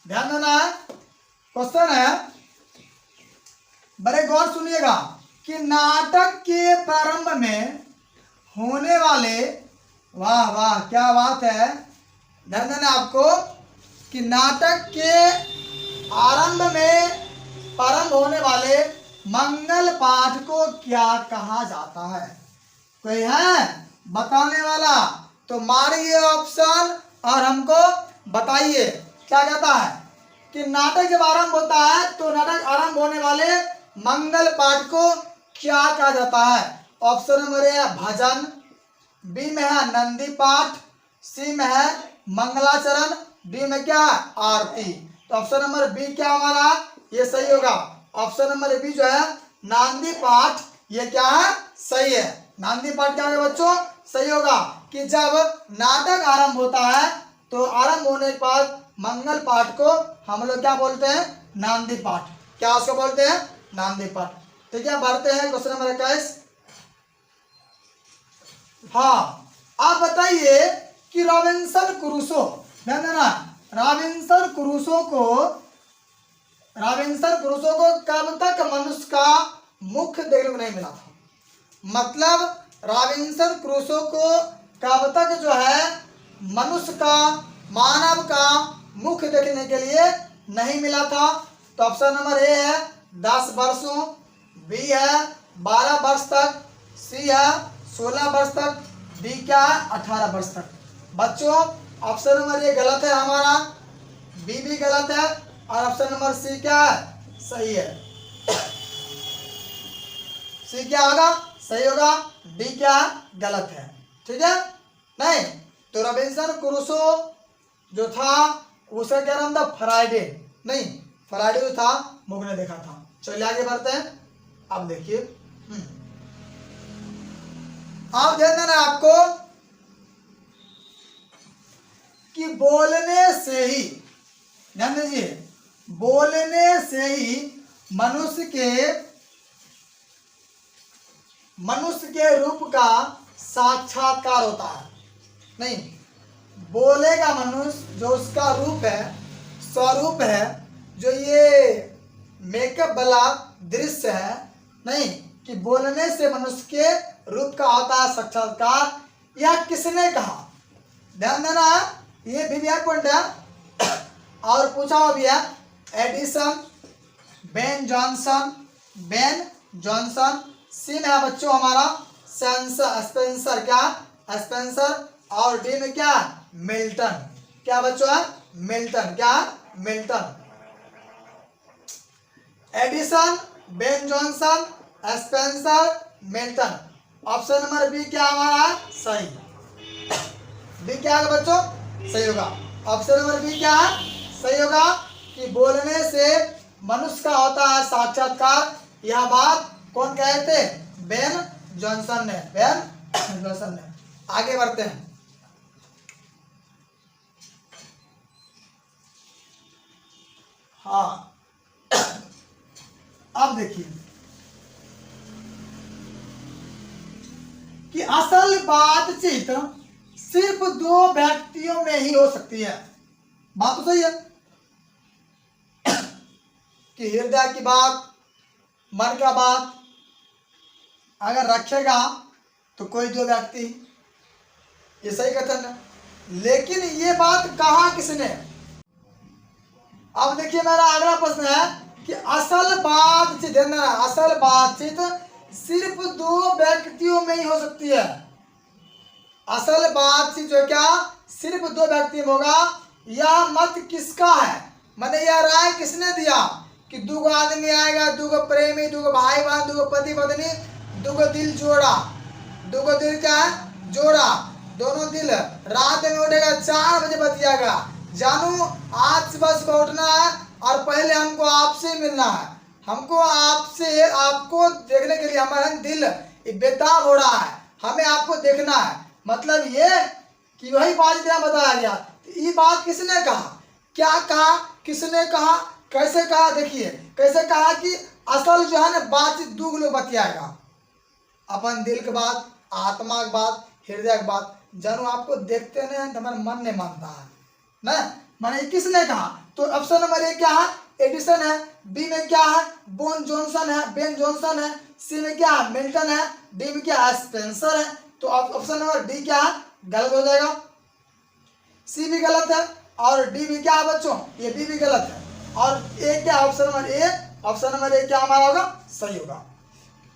ध्यान देना है, क्वेश्चन है, बड़े गौर सुनिएगा कि नाटक के प्रारंभ में होने वाले, वाह वाह क्या बात है, ध्यान देना आपको कि नाटक के आरंभ में प्रारंभ होने वाले मंगल पाठ को क्या कहा जाता है। कोई है बताने वाला तो मारिए ऑप्शन और हमको बताइए क्या कहता है कि नाटक जब आरंभ होता है तो नाटक आरंभ होने वाले मंगल पाठ को क्या कहा जाता है। ऑप्शन नंबर ए है भजन, बी में है नंदी पाठ, सी में है मंगलाचरण, डी में क्या है आरती। तो ऑप्शन नंबर बी क्या हमारा ये सही होगा। ऑप्शन नंबर बी जो है नांदी पाठ, ये क्या है सही है। नांदी पाठ क्या होगा बच्चों सही होगा कि जब नाटक आरंभ होता है तो आरंभ होने के बाद मंगल पाठ को हम लोग क्या बोलते हैं नांदी पाठ, क्या उसको बोलते हैं नांदी पाठ। ठीक है, बढ़ते हैं क्वेश्चन नंबर 21। हाँ आप बताइए कि रॉबिन्सन क्रूसो, ध्यान देना रॉबिन्सन क्रूसो को कब तक मनुष्य का मुख्य देखने को नहीं मिला था। मतलब रॉबिन्सन क्रूसो को कब तक जो है मनुष्य का, मानव का मुख देखने के लिए नहीं मिला था। तो ऑप्शन नंबर ए है 10 वर्षों, बी है 12 वर्ष तक, सी है 16 वर्ष तक, डी क्या है 18 वर्ष तक। बच्चों ऑप्शन नंबर ए गलत है हमारा, बी भी गलत है, और ऑप्शन नंबर सी क्या है सही है। सी क्या होगा, सही होगा। डी क्या गलत है, ठीक है। नहीं तो रॉबिन्सन क्रूसो जो था उसका क्या नाम था, फ्राइडे। नहीं, फ्राइडे जो था मुग ने देखा था। चलिए आगे बढ़ते हैं। अब देखिए आप ध्यान देना आपको कि बोलने से ही, ध्यान दीजिए, बोलने से ही मनुष्य के रूप का साक्षात्कार होता है। नहीं, बोलेगा मनुष्य जो उसका रूप है, स्वरूप है, जो ये मेकअप वाला दृश्य है, नहीं कि बोलने से मनुष्य के रूप का होता है साक्षात्कार, यह किसने कहा। ध्यान देना, ये भी पॉइंट है। और पूछा हुआ भी है, एडिसन, बेन जॉनसन, सी में है बच्चों हमारा स्पेंसर, क्या स्पेंसर, और डी में क्या मिल्टन, क्या बच्चों है मिल्टन, क्या Milton. Addison, Ben Jonson, Spencer, Milton. Option number B क्या हमारा सही, बी क्या है बच्चों, सही होगा। ऑप्शन नंबर बी क्या है, सही होगा कि बोलने से मनुष्य का होता है साक्षात्कार। यह बात कौन कहे थे, बेन जॉनसन ने। आगे बढ़ते हैं। हाँ अब देखिए कि असल बातचीत सिर्फ दो व्यक्तियों में ही हो सकती है। बात तो सही है कि हृदय की बात, मन का बात अगर रखेगा तो कोई दो व्यक्ति, ये सही कथन है। लेकिन ये बात कहा किसने। अब देखिए मेरा अगला प्रश्न है कि असल बातचीत, असल बातचीत सिर्फ दो व्यक्तियों में ही हो सकती है। असल बातचीत जो क्या सिर्फ दो व्यक्ति में होगा। यह मत किसका है, मैंने यह राय किसने दिया कि दूगो आदमी आएगा, दूगो प्रेमी, दूगो भाई बहन, दूगो पति पत्नी, दूगो दिल जोड़ा, दूगो दिल क्या है जोड़ा, दोनों दिल रात में उठेगा 4 बजे बतियागा, जानू आज सुबह सुबह उठना है और पहले हमको आपसे मिलना है, हमको आपसे आपको देखने के लिए हमारा दिल बेताब हो रहा है, हमें आपको देखना है। मतलब ये कि वही बात बताया गया। ये बात किसने कहा, क्या कहा, किसने कहा, कैसे कहा। देखिए कैसे कहा कि असल जो है ना बातचीत दो लोग बतियाएगा, अपन दिल की बात, आत्मा की बात, हृदय की बात। जानू आपको देखते नहीं है तो हमारा मन नहीं मानता है ना, मैंने किसने कहा। तो ऑप्शन नंबर ए क्या है, एडिसन है। बी में क्या है, बेन जॉनसन है। सी में क्या है, मिल्टन है। डी में क्या है, स्पेंसर है। तो ऑप्शन नंबर डी क्या है, गलत हो जाएगा। सी भी गलत है और डी भी क्या है बच्चों, ये डी भी गलत है। और ए क्या, ऑप्शन नंबर ए क्या हमारा होगा, सही होगा।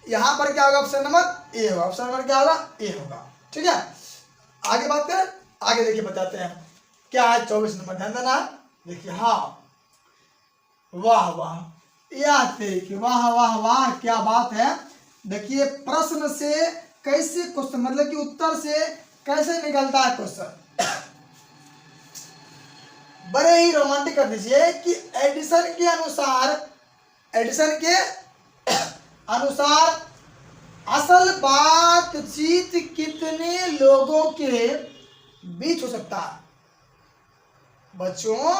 यहाँ पर क्या होगा, ऑप्शन नंबर ए होगा। ऑप्शन नंबर क्या होगा, ए होगा। ठीक है, आगे बात करें, आगे देखिए बताते हैं क्या है 24 नंबर। ध्यान देना, देखिए हाँ, वाह वाह, यह देखिए वाह वाह वाह, क्या बात है। देखिए प्रश्न से कैसे क्वेश्चन, मतलब कि उत्तर से कैसे निकलता है क्वेश्चन, बड़े ही रोमांटिक कर दीजिए कि एडिसन के अनुसार असल बातचीत कितने लोगों के बीच हो सकता है। बच्चों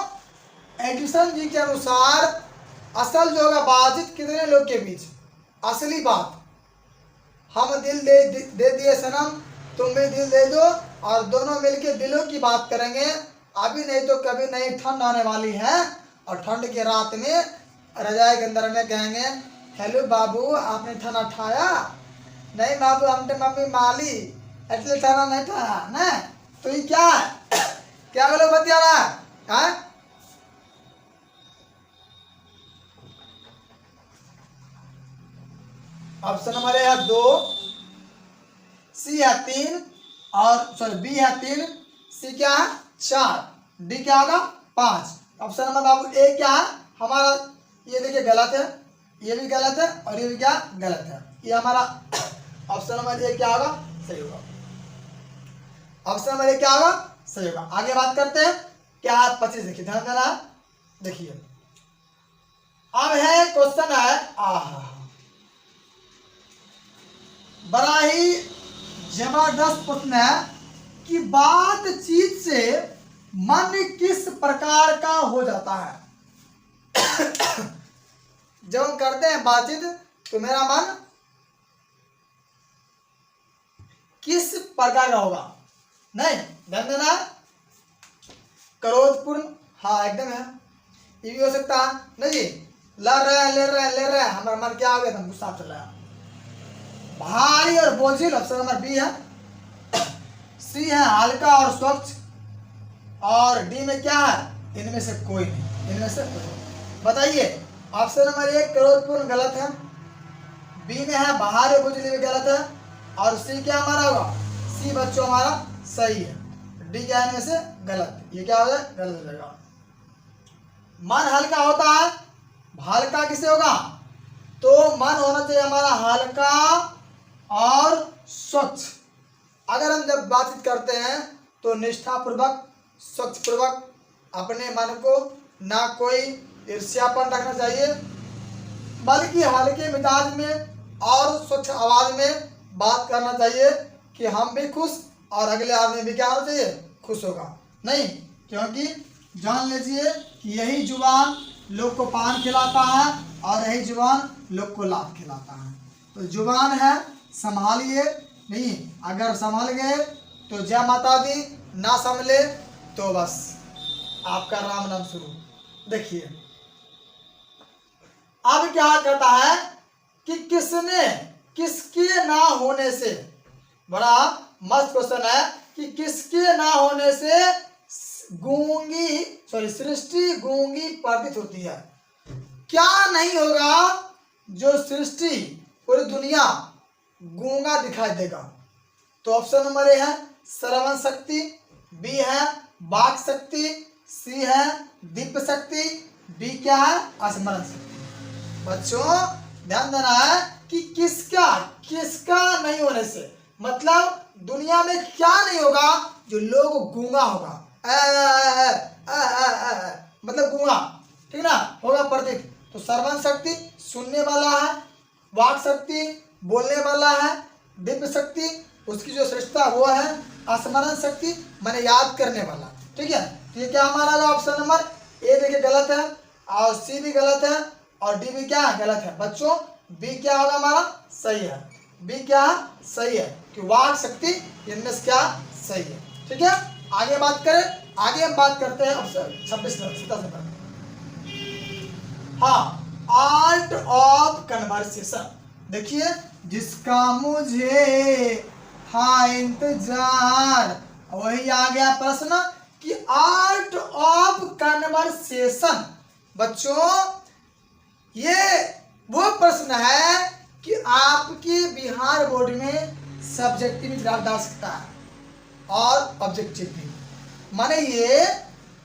एडिसन जी के अनुसार असल जो होगा बातचीत कितने लोग के बीच, असली बात। हम दिल दे दिए सनम, तुम भी दिल दे दो और दोनों मिलके दिलों की बात करेंगे। अभी नहीं तो कभी नहीं, ठंड आने वाली है और ठंड की रात में रजाई के अंदर में कहेंगे, हेलो बाबू आपने खाना खाया, नहीं बाबू हमने मम्मी माली इसलिए खाना नहीं खाया ना। तो ये क्या है, क्या बोलो बतिया रहा है। ऑप्शन नंबर है 2, सी है 3 और सॉरी बी है 3, सी क्या है 4, डी क्या होगा 5। ऑप्शन नंबर बाबू ए क्या है हमारा, ये देखिए गलत है, ये भी गलत है और ये भी क्या गलत है। ये हमारा ऑप्शन नंबर ए क्या होगा, सही होगा। ऑप्शन नंबर ए क्या होगा, सही होगा। आगे बात करते हैं क्या 25 देखिए, ध्यान देना। देखिए अब है क्वेश्चन है बड़ा ही जबरदस्त प्रश्न है कि बातचीत से मन किस प्रकार का हो जाता है। जब हम करते हैं बातचीत तो मेरा मन किस प्रकार का होगा, नहीं ध्यान देना। क्रोधपूर्ण, हाँ एकदम है। ये भी हो सकता है नहीं जी, लड़ रहे हैं ले रहे हैं, हमारा मन क्या हो गया, एकदम गुस्सा चल रहा है। भारी और बोझिल, ऑप्शन नंबर बी है। सी है हल्का और स्वच्छ, और डी में क्या है, इनमें से कोई नहीं, इनमें से कोई नहीं। बताइए ऑप्शन नंबर ए क्रोधपूर्ण गलत है, बी में है भारी और बोझिल भी गलत है, और सी क्या हमारा होगा, सी बच्चों हमारा सही है। डी क्या है इनमें से गलत, ये क्या हो जाए, गलत हो जाएगा। मन हल्का होता है, हल्का किसे होगा, तो मन होना चाहिए हमारा हल्का और स्वच्छ। अगर हम जब बातचीत करते हैं तो निष्ठापूर्वक स्वच्छपूर्वक अपने मन को ना कोई ईर्ष्यापन रखना चाहिए, बल्कि हल्के मिजाज में और स्वच्छ आवाज में बात करना चाहिए कि हम भी खुश और अगले आदमी भी क्या होना चाहिए, खुश होगा। नहीं, क्योंकि जान लीजिए कि यही जुबान लोग को पान खिलाता है और यही जुबान लोग को लात खिलाता है। तो जुबान है संभालिए, नहीं अगर संभल गए तो जय माता दी, ना संभले तो बस आपका राम नाम शुरू। देखिए अब क्या कहता है कि किसने किसके ना होने से, बड़ा मस्त क्वेश्चन है कि किसके ना होने से सृष्टि गूंगी प्रतीत होती है। क्या नहीं होगा जो सृष्टि पूरी दुनिया गूंगा दिखाई देगा। तो ऑप्शन नंबर ए है श्रवण शक्ति, बी है वाक शक्ति, सी है दिव्य शक्ति, डी क्या है स्मरण शक्ति। बच्चों ध्यान देना है कि किसका नहीं होने से, मतलब दुनिया में क्या नहीं होगा जो लोग गूंगा होगा, मतलब गूंगा, ठीक ना होगा प्रतीक। तो श्रवण शक्ति सुनने वाला है, वाक शक्ति बोलने वाला है, दिव्य शक्ति उसकी जो श्रेष्ठता वो है, स्मरण शक्ति मैंने याद करने वाला। ठीक है, तो ये क्या हमारा ऑप्शन नंबर ए देखिए गलत है, और सी भी गलत है, और डी भी क्या है गलत है। बच्चों बी क्या होगा हमारा सही है, बी क्या है सही है कि वाक शक्ति इनमें से क्या सही है। ठीक है, आगे बात करें, आगे हम बात करते हैं ऑप्शन 26 नंबर। हाँ, आर्ट ऑफ कन्वर्सेशन। देखिए जिसका मुझे था इंतजार, वही आ गया प्रश्न कि आर्ट ऑफ कन्वर्सेशन। बच्चों ये वो प्रश्न है कि आपके बिहार बोर्ड में सब्जेक्टिव भी डाल सकता है और ऑब्जेक्टिव भी। माने ये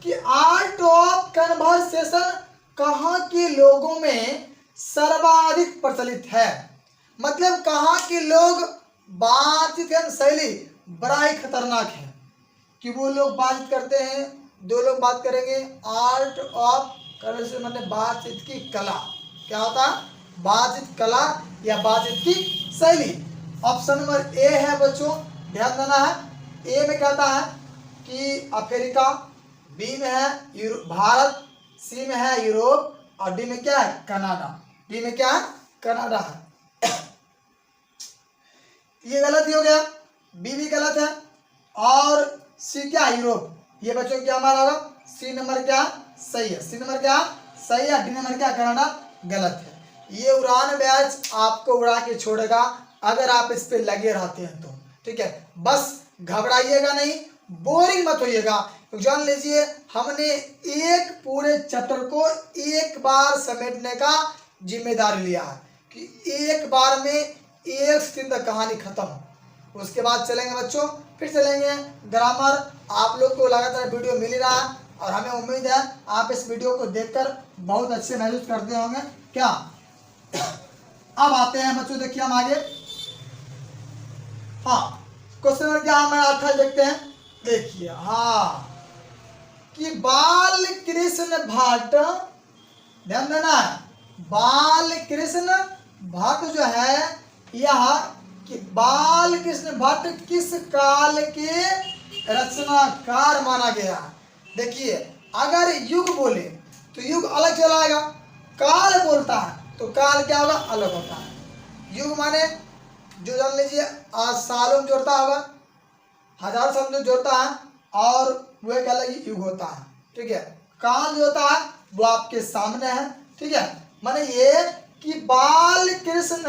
कि आर्ट ऑफ कन्वर्सेशन कहाँ के लोगों में सर्वाधिक प्रचलित है, मतलब कहाँ के लोग बातचीत शैली बड़ा ही खतरनाक है कि वो लोग बातचीत करते हैं, दो लोग बात करेंगे, आर्ट ऑफ कन्वर्सेशन मतलब बातचीत की कला। क्या होता है, बातचीत कला या बातचीत की शैली। ऑप्शन नंबर ए है बच्चों, ध्यान देना है। ए में कहता है कि अफ्रीका, बी में है भारत, सी में है यूरोप, और डी में क्या है कनाडा। डी में क्या है कनाडा है। ये गलत ही हो गया, बी भी गलत है, और सी क्या यूरोप। ये बच्चों क्या हमारा होगा सी नंबर क्या सही है, सी नंबर क्या सही है, डी नंबर क्या कनाडा गलत है। ये उड़ान बैच आपको उड़ा के छोड़ेगा अगर आप इस पे लगे रहते हैं तो। ठीक है, बस घबराइएगा नहीं, बोरिंग मत होइएगा। तो जान लीजिए हमने एक पूरे चैप्टर को एक बार समेटने का जिम्मेदारी लिया है कि एक बार में एक दिन तक कहानी खत्म। उसके बाद चलेंगे बच्चों, फिर चलेंगे ग्रामर। आप लोग को लगातार वीडियो मिल ही रहा है और हमें उम्मीद है आप इस वीडियो को देखकर बहुत अच्छे महसूस करते होंगे। क्या अब आते हैं बच्चों, देखिए हम आगे। हाँ, क्वेश्चन नंबर क्या हमारा 28 देखते हैं। देखिए हाँ, कि बाल कृष्ण भट्ट, ध्यान देना है, बाल कृष्ण भट्ट जो है यह, कि बाल कृष्ण भट्ट किस काल के रचनाकार माना गया। देखिए अगर युग बोले तो युग अलग चलाएगा, काल बोलता है तो काल क्या होगा, अलग होता है। युग माने जो जान लीजिए आज सालों में जोड़ता होगा, हजार साल में जोड़ता है, और वो एक अलग युग होता है। ठीक है, काल जो होता है वो आपके सामने है। ठीक है, माने ये कि बाल कृष्ण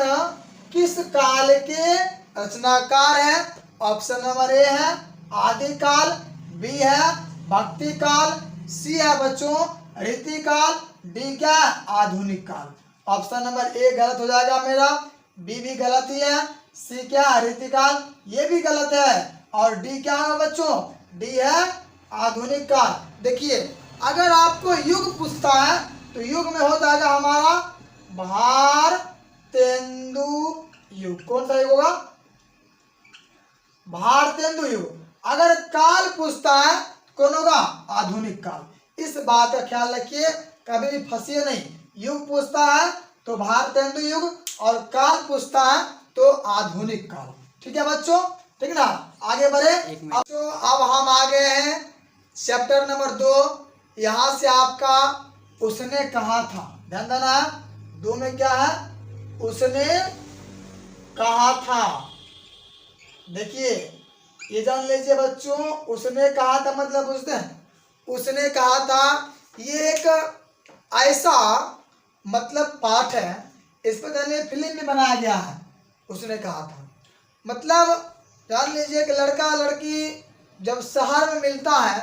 किस काल के रचनाकार है। ऑप्शन नंबर ए है आदिकाल, बी है भक्ति काल, सी है बच्चों रीतिकाल, डी क्या है आधुनिक काल। ऑप्शन नंबर ए गलत हो जाएगा मेरा, बी भी गलत ही है, सी क्या है रीतिकाल, ये भी गलत है, और डी क्या है बच्चों, डी है आधुनिक काल। देखिए अगर आपको युग पूछता है तो युग में हो जाएगा हमारा भारतेंदु युग। कौन सा युग होगा, भारतेंदु युग। अगर काल पूछता है कौन होगा, आधुनिक काल। इस बात का ख्याल रखिए, कभी भी फंसिए नहीं। युग पूछता है तो भारतेंदु युग, और काल पूछता है तो आधुनिक काल। ठीक है बच्चों, ठीक है ना, आगे बढ़े। अब हम आ गए हैं चैप्टर नंबर 2। यहाँ से आपका उसने कहा था, ध्यान देना है, 2 में क्या है, उसने कहा था। देखिए ये जान लीजिए बच्चों, उसने कहा था मतलब पूछते हैं, उसने कहा था, ये एक ऐसा मतलब पाठ है, इस पर जानिए फिल्म भी बनाया गया है। उसने कहा था मतलब जान लीजिए कि लड़का लड़की जब शहर में मिलता है,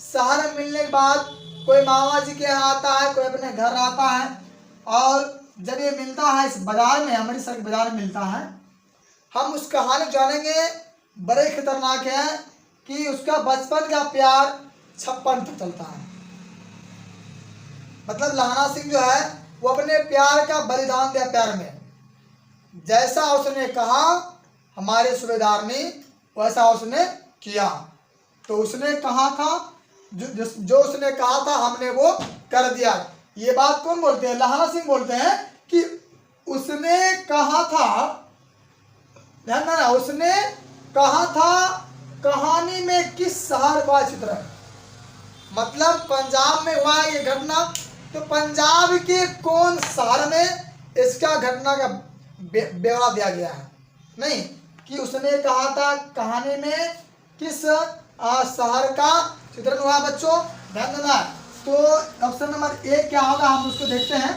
शहर में मिलने के बाद कोई मामा जी के यहाँ आता है, कोई अपने घर आता है, और जब ये मिलता है इस बाजार में, अमृतसर के बाजार में मिलता है। हम उस कहानी जानेंगे, बड़े खतरनाक है कि उसका बचपन का प्यार 56 तक चलता है। मतलब लहाना सिंह जो है वो अपने प्यार का बलिदान दिया प्यार में। जैसा उसने कहा हमारे सूबेदार ने, वैसा उसने किया। तो उसने कहा था, जो उसने कहा था हमने वो कर दिया। ये बात कौन बोलते हैं, लहाना सिंह बोलते हैं कि उसने कहा था, ध्यान देना, उसने कहा था कहानी में किस शहर का चित्र है। मतलब पंजाब में हुआ है ये घटना, तो पंजाब के कौन शहर में इसका घटना का ब्यौरा दिया गया है। नहीं कि उसने कहा था कहानी में किस शहर का चित्रण हुआ बच्चों, ध्यान देना। तो ऑप्शन नंबर ए क्या होगा, हम उसको देखते हैं।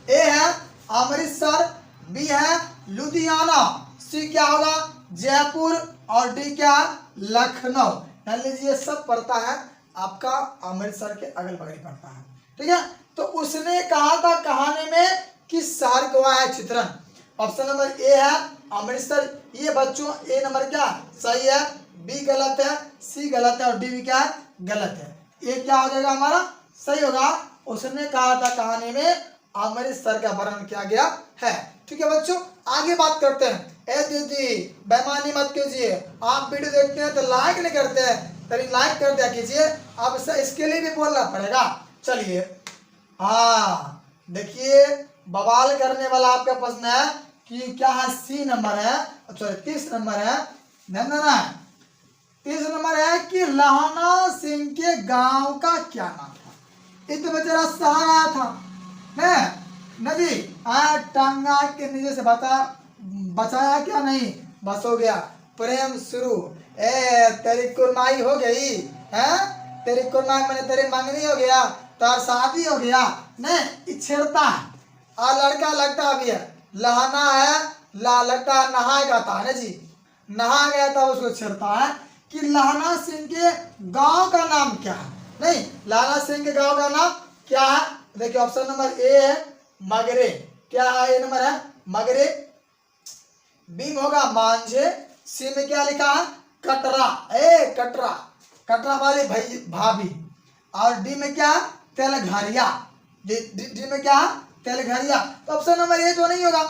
ए है अमृतसर, बी है लुधियाना, सी क्या होगा जयपुर, और डी क्या लखनऊ। ध्यान लीजिए सब पड़ता है आपका अमृतसर के अगल बगल पड़ता है। ठीक है, तो उसने कहा था कहानी में किस शहर का है चित्रण। ऑप्शन नंबर ए है अमृतसर, ये बच्चों ए नंबर क्या सही है, बी गलत है, सी गलत है, और डी भी क्या है गलत है। ये क्या हो जाएगा हमारा सही होगा, उसने कहा था कहानी में अमृतसर का वर्णन किया गया है। ठीक है बच्चों, आगे बात करते हैं। ए दीदी बेईमानी मत कीजिए, आप वीडियो देखते हैं तो लाइक नहीं करते हैं, तभी लाइक कर दिया कीजिए। अब इसके लिए भी बोलना पड़ेगा। चलिए हाँ, देखिए बवाल करने वाला आपका प्रश्न है कि क्या है, सी नंबर है, सॉरी 30 नंबर है, ध्यान देना है। 30 नंबर है कि लहाना सिंह के गांव का क्या नाम था। ये तो बेचारा शहर आया था है नदी आया, टांगा के नीचे से बचाया क्या नहीं, बस हो गया प्रेम शुरू। ए तेरी कुरमाई हो गई है, तेरी कुरमाई मैंने तेरी मंगनी हो गया, तार शादी हो गया, नहीं छेड़ता है। और लड़का लगता भी है, लहाना है, लगता है नहाएगा था ना जी, नहा गया था, उसको छेड़ता है कि लहाना सिंह के गांव का नाम क्या है। नहीं, लहाना सिंह के गांव का नाम क्या है, देखिए ऑप्शन नंबर ए है मगरे, क्या है ये नंबर है मगरे, बी में होगा मांझे, सी में क्या लिखा है कटरा, कटरा, कटरा वाली भाभी, और डी में क्या तेलघरिया, डी में क्या तेलघरिया। तो ऑप्शन नंबर ए तो नहीं होगा,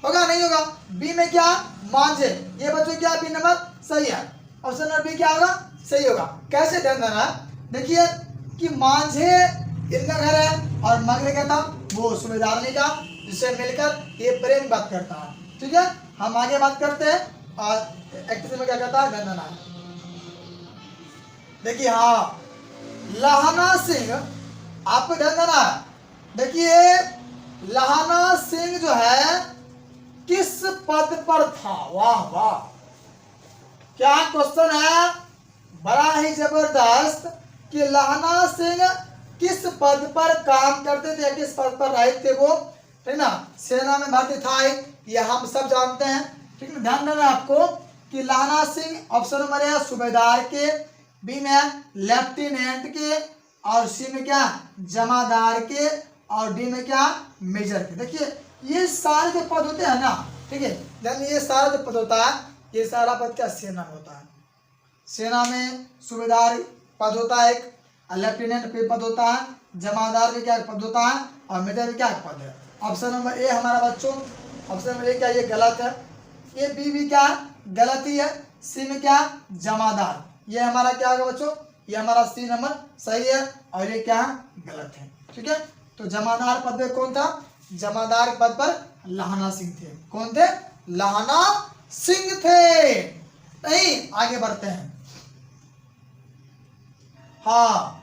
होगा नहीं होगा। बी में क्या, मांझे। ये बच्चों क्या बी नंबर सही है। ऑप्शन नंबर बी क्या होगा, सही होगा। कैसे ध्यान देना, देखिए कि मांझे इनका घर है और मगरे क्या था, वो सूबेदारनी का, जिससे मिलकर ये प्रेम बात करता है। ठीक है, हम आगे बात करते हैं और एक्ट्रेस में क्या कहता है, ध्यान देना है। देखिए हाँ, लहाना सिंह, आपको ध्यान देना है। देखिए लहाना सिंह जो है किस पद पर था, वाह वाह, क्या क्वेश्चन है, बड़ा ही जबरदस्त, कि लहाना सिंह किस पद पर काम करते थे, किस पद पर रहे थे वो, है ना, सेना में भर्ती था, ये हम सब जानते हैं। ठीक है, ध्यान देना आपको कि लहाना सिंह ऑप्शन नंबर है सूबेदार के, बी में लेफ्टिनेंट के, और सी में क्या जमादार के, और डी में क्या मेजर के। देखिए ये सारे जो पद होते हैं ना, ठीक है, यानी ये सारा जो पद होता है, ये सारा पद क्या सेना में होता है। सेना में सूबेदार पद होता है एक, लेफ्टिनेंट पे पद होता है, जमादार भी क्या पद होता है, और मेजर भी क्या पद है। ऑप्शन नंबर ए हमारा बच्चों, ऑप्शन नंबर ए क्या ये गलत है, ये बी भी क्या गलत ही है, सी में क्या जमादार, ये हमारा क्या होगा बच्चों, ये हमारा सी नंबर सही है, और ये क्या गलत है। ठीक है, तो जमादार पद में कौन था, जमादार पद पर लहाना सिंह थे। कौन थे, लहाना सिंह थे। नहीं, आगे बढ़ते हैं। हाँ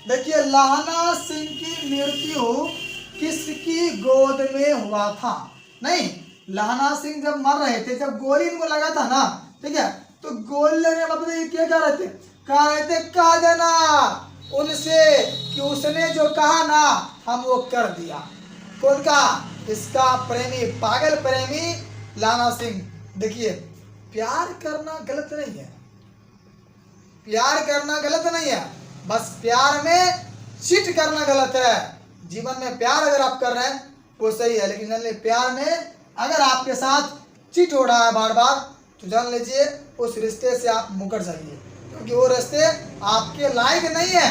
देखिए, लहाना सिंह की मृत्यु किसकी गोद में हुआ था। नहीं, लहाना सिंह जब मर रहे थे, जब गोली इनको लगा था ना, ठीक है, तो गोली लगने मतलब ये क्या कह रहे थे, कह रहे थे कह देना उनसे कि उसने जो कहा ना हम वो कर दिया। कौन का, इसका प्रेमी, पागल प्रेमी लहाना सिंह। देखिए प्यार करना गलत नहीं है, प्यार करना गलत नहीं है, बस प्यार में चीट करना गलत है। जीवन में प्यार अगर आप कर रहे हैं वो सही है, लेकिन जान लीजिए प्यार में अगर आपके साथ चीट हो रहा है बार बार, तो जान लीजिए उस रिश्ते से आप मुकर जाइए, क्योंकि वो रिश्ते आपके लायक नहीं है।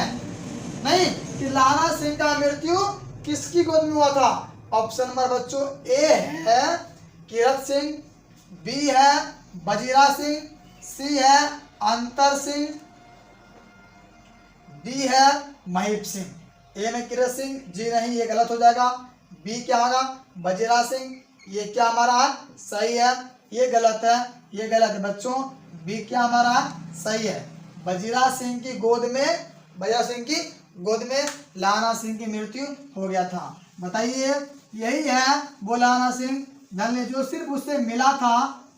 नहीं, कि लहाना सिंह का मृत्यु किसकी गोद में हुआ था। ऑप्शन नंबर बच्चों ए है कीरत सिंह, बी है बजीरा सिंह, सी है अंतर सिंह, डी है महीप सिंह। ए में कीरत सिंह, जी नहीं ये गलत हो जाएगा। बी क्या होगा, बजीरा सिंह, ये क्या हमारा सही है, ये गलत है, ये गलत है बच्चों। बी क्या हमारा सही है, बजीरा सिंह की गोद में, बजीरा सिंह की गोद में लहाना सिंह की मृत्यु हो गया था। बताइए यही है वो लहाना सिंह, जान लीजिए, जो सिर्फ उससे मिला था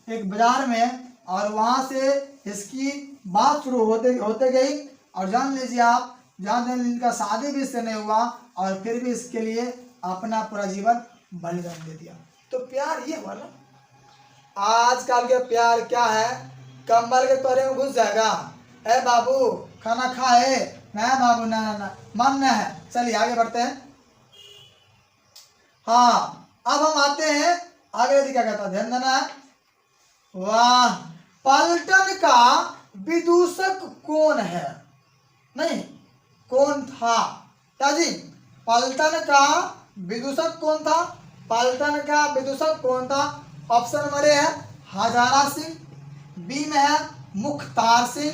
एक बाजार में, और वहां से इसकी बात शुरू होते गई, और जान लीजिए आप, जान लीजिए इनका शादी भी इससे नहीं हुआ, और फिर भी इसके लिए अपना पूरा जीवन बलिदान दे दिया। तो प्यार ये हुआ ना। आजकल के प्यार क्या है, कंबल के तोरे में घुस जाएगा, है बाबू खाना खाए, ना बाबू ना ना ना, मन न है। चलिए आगे बढ़ते हैं। हाँ अब हम आते हैं आगे, क्या कहता है, ध्यान देना है। वाह, पलटन का विदूषक कौन है। नहीं, कौन था, ताजी पलटन का विदूषक कौन था, पलटन का विदूषक कौन था। ऑप्शन नंबर ए है हजारा सिंह, बी में है मुख्तार सिंह,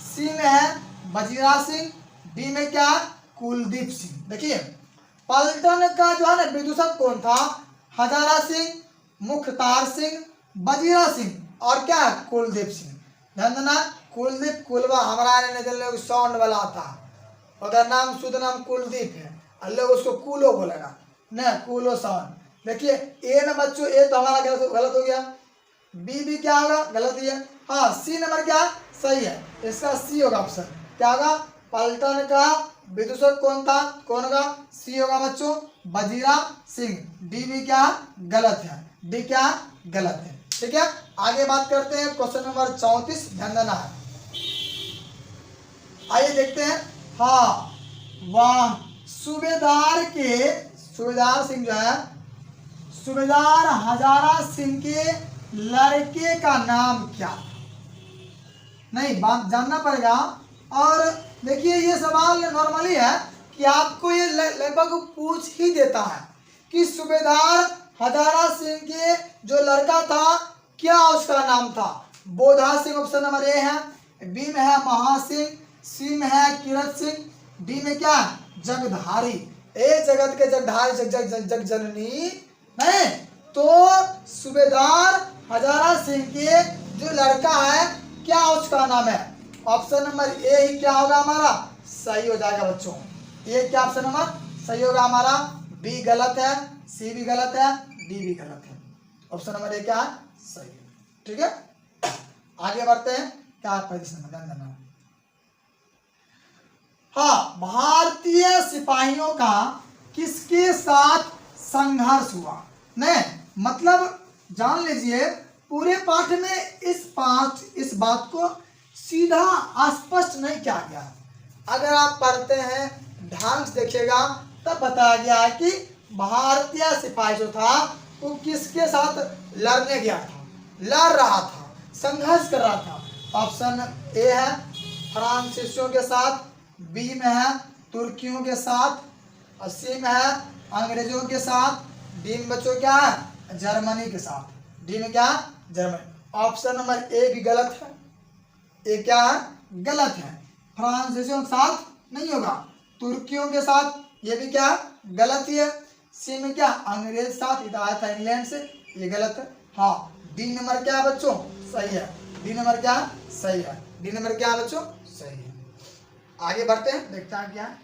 सी में है बजीरा सिंह, डी में क्या कुलदीप सिंह। देखिए पलटन का जो है ना विदूषक कौन था, हजारा सिंह, मुख्तार सिंह, बजीरा सिंह और क्या कुलदीप सिंह। ध्यान देना, कुलदीप कुलवा हमारा लोग साउंड वाला था, अगर नाम शुद्ध नाम कुलदीप है, लोग उसको कूलो बोलेगा ना, कूलो साउंड। देखिए ए में बच्चों ए तो हमारा गलत हो गया, बी भी क्या होगा गलत ही है। हाँ सी नंबर क्या सही है, इसका सी होगा ऑप्शन, क्या होगा पलटन का विदूषक कौन था, कौन होगा, सी होगा बच्चों बजीरा सिंह। डी भी क्या गलत है, डी क्या गलत है। ठीक है, आगे बात करते हैं क्वेश्चन नंबर 34, ध्यान देना है। आइए देखते हैं। हाँ वाह, सूबेदार सिंह जो है, सूबेदार हजारा सिंह के लड़के का नाम क्या। नहीं, बात जानना पड़ेगा। और देखिए ये सवाल नॉर्मली है कि आपको ये लगभग पूछ ही देता है कि सूबेदार हजारा सिंह के जो लड़का था क्या उसका नाम था? बोधा सिंह ऑप्शन नंबर ए है, बी में है महासिंह, सी में है किरत सिंह, डी में क्या जगधारी। ए जगत के जगधारी जग जग जग जग जननी नहीं, तो सूबेदार हजारा सिंह के जो लड़का है क्या उसका नाम है? ऑप्शन नंबर ए ही क्या होगा हमारा सही हो जाएगा बच्चों। ये क्या ऑप्शन नंबर सही होगा हमारा? बी गलत है, सी भी गलत है, डी भी गलत है। ऑप्शन नंबर ए क्या है सही है। ठीक है, आगे बढ़ते हैं। क्या पोजीशन में ध्यान देना। हाँ, भारतीय सिपाहियों का किसके साथ संघर्ष हुआ? नहीं मतलब जान लीजिए पूरे पाठ में इस बात को सीधा स्पष्ट नहीं किया गया। अगर आप पढ़ते हैं ध्यान से देखिएगा तब बताया गया है कि भारतीय सिपाही जो था वो किसके साथ लड़ने गया था, लड़ रहा था, संघर्ष कर रहा था। ऑप्शन ए है फ्रांसीसियों के साथ, बी में है तुर्कियों के साथ, और सी में है अंग्रेजों के साथ, डी में बच्चों क्या है जर्मनी के साथ। डी में क्या जर्मनी। ऑप्शन नंबर ए भी गलत है। ए क्या है गलत है, फ्रांसीसियों के साथ नहीं होगा, तुर्कियों के साथ ये भी क्या गलत ही है। सी में क्या अंग्रेज साथ आया था इंग्लैंड से, ये गलत है। हाँ डी नंबर क्या है बच्चों सही है। डी नंबर क्या है सही है। डी नंबर क्या है बच्चों सही है। आगे बढ़ते हैं, देखते हैं क्या है।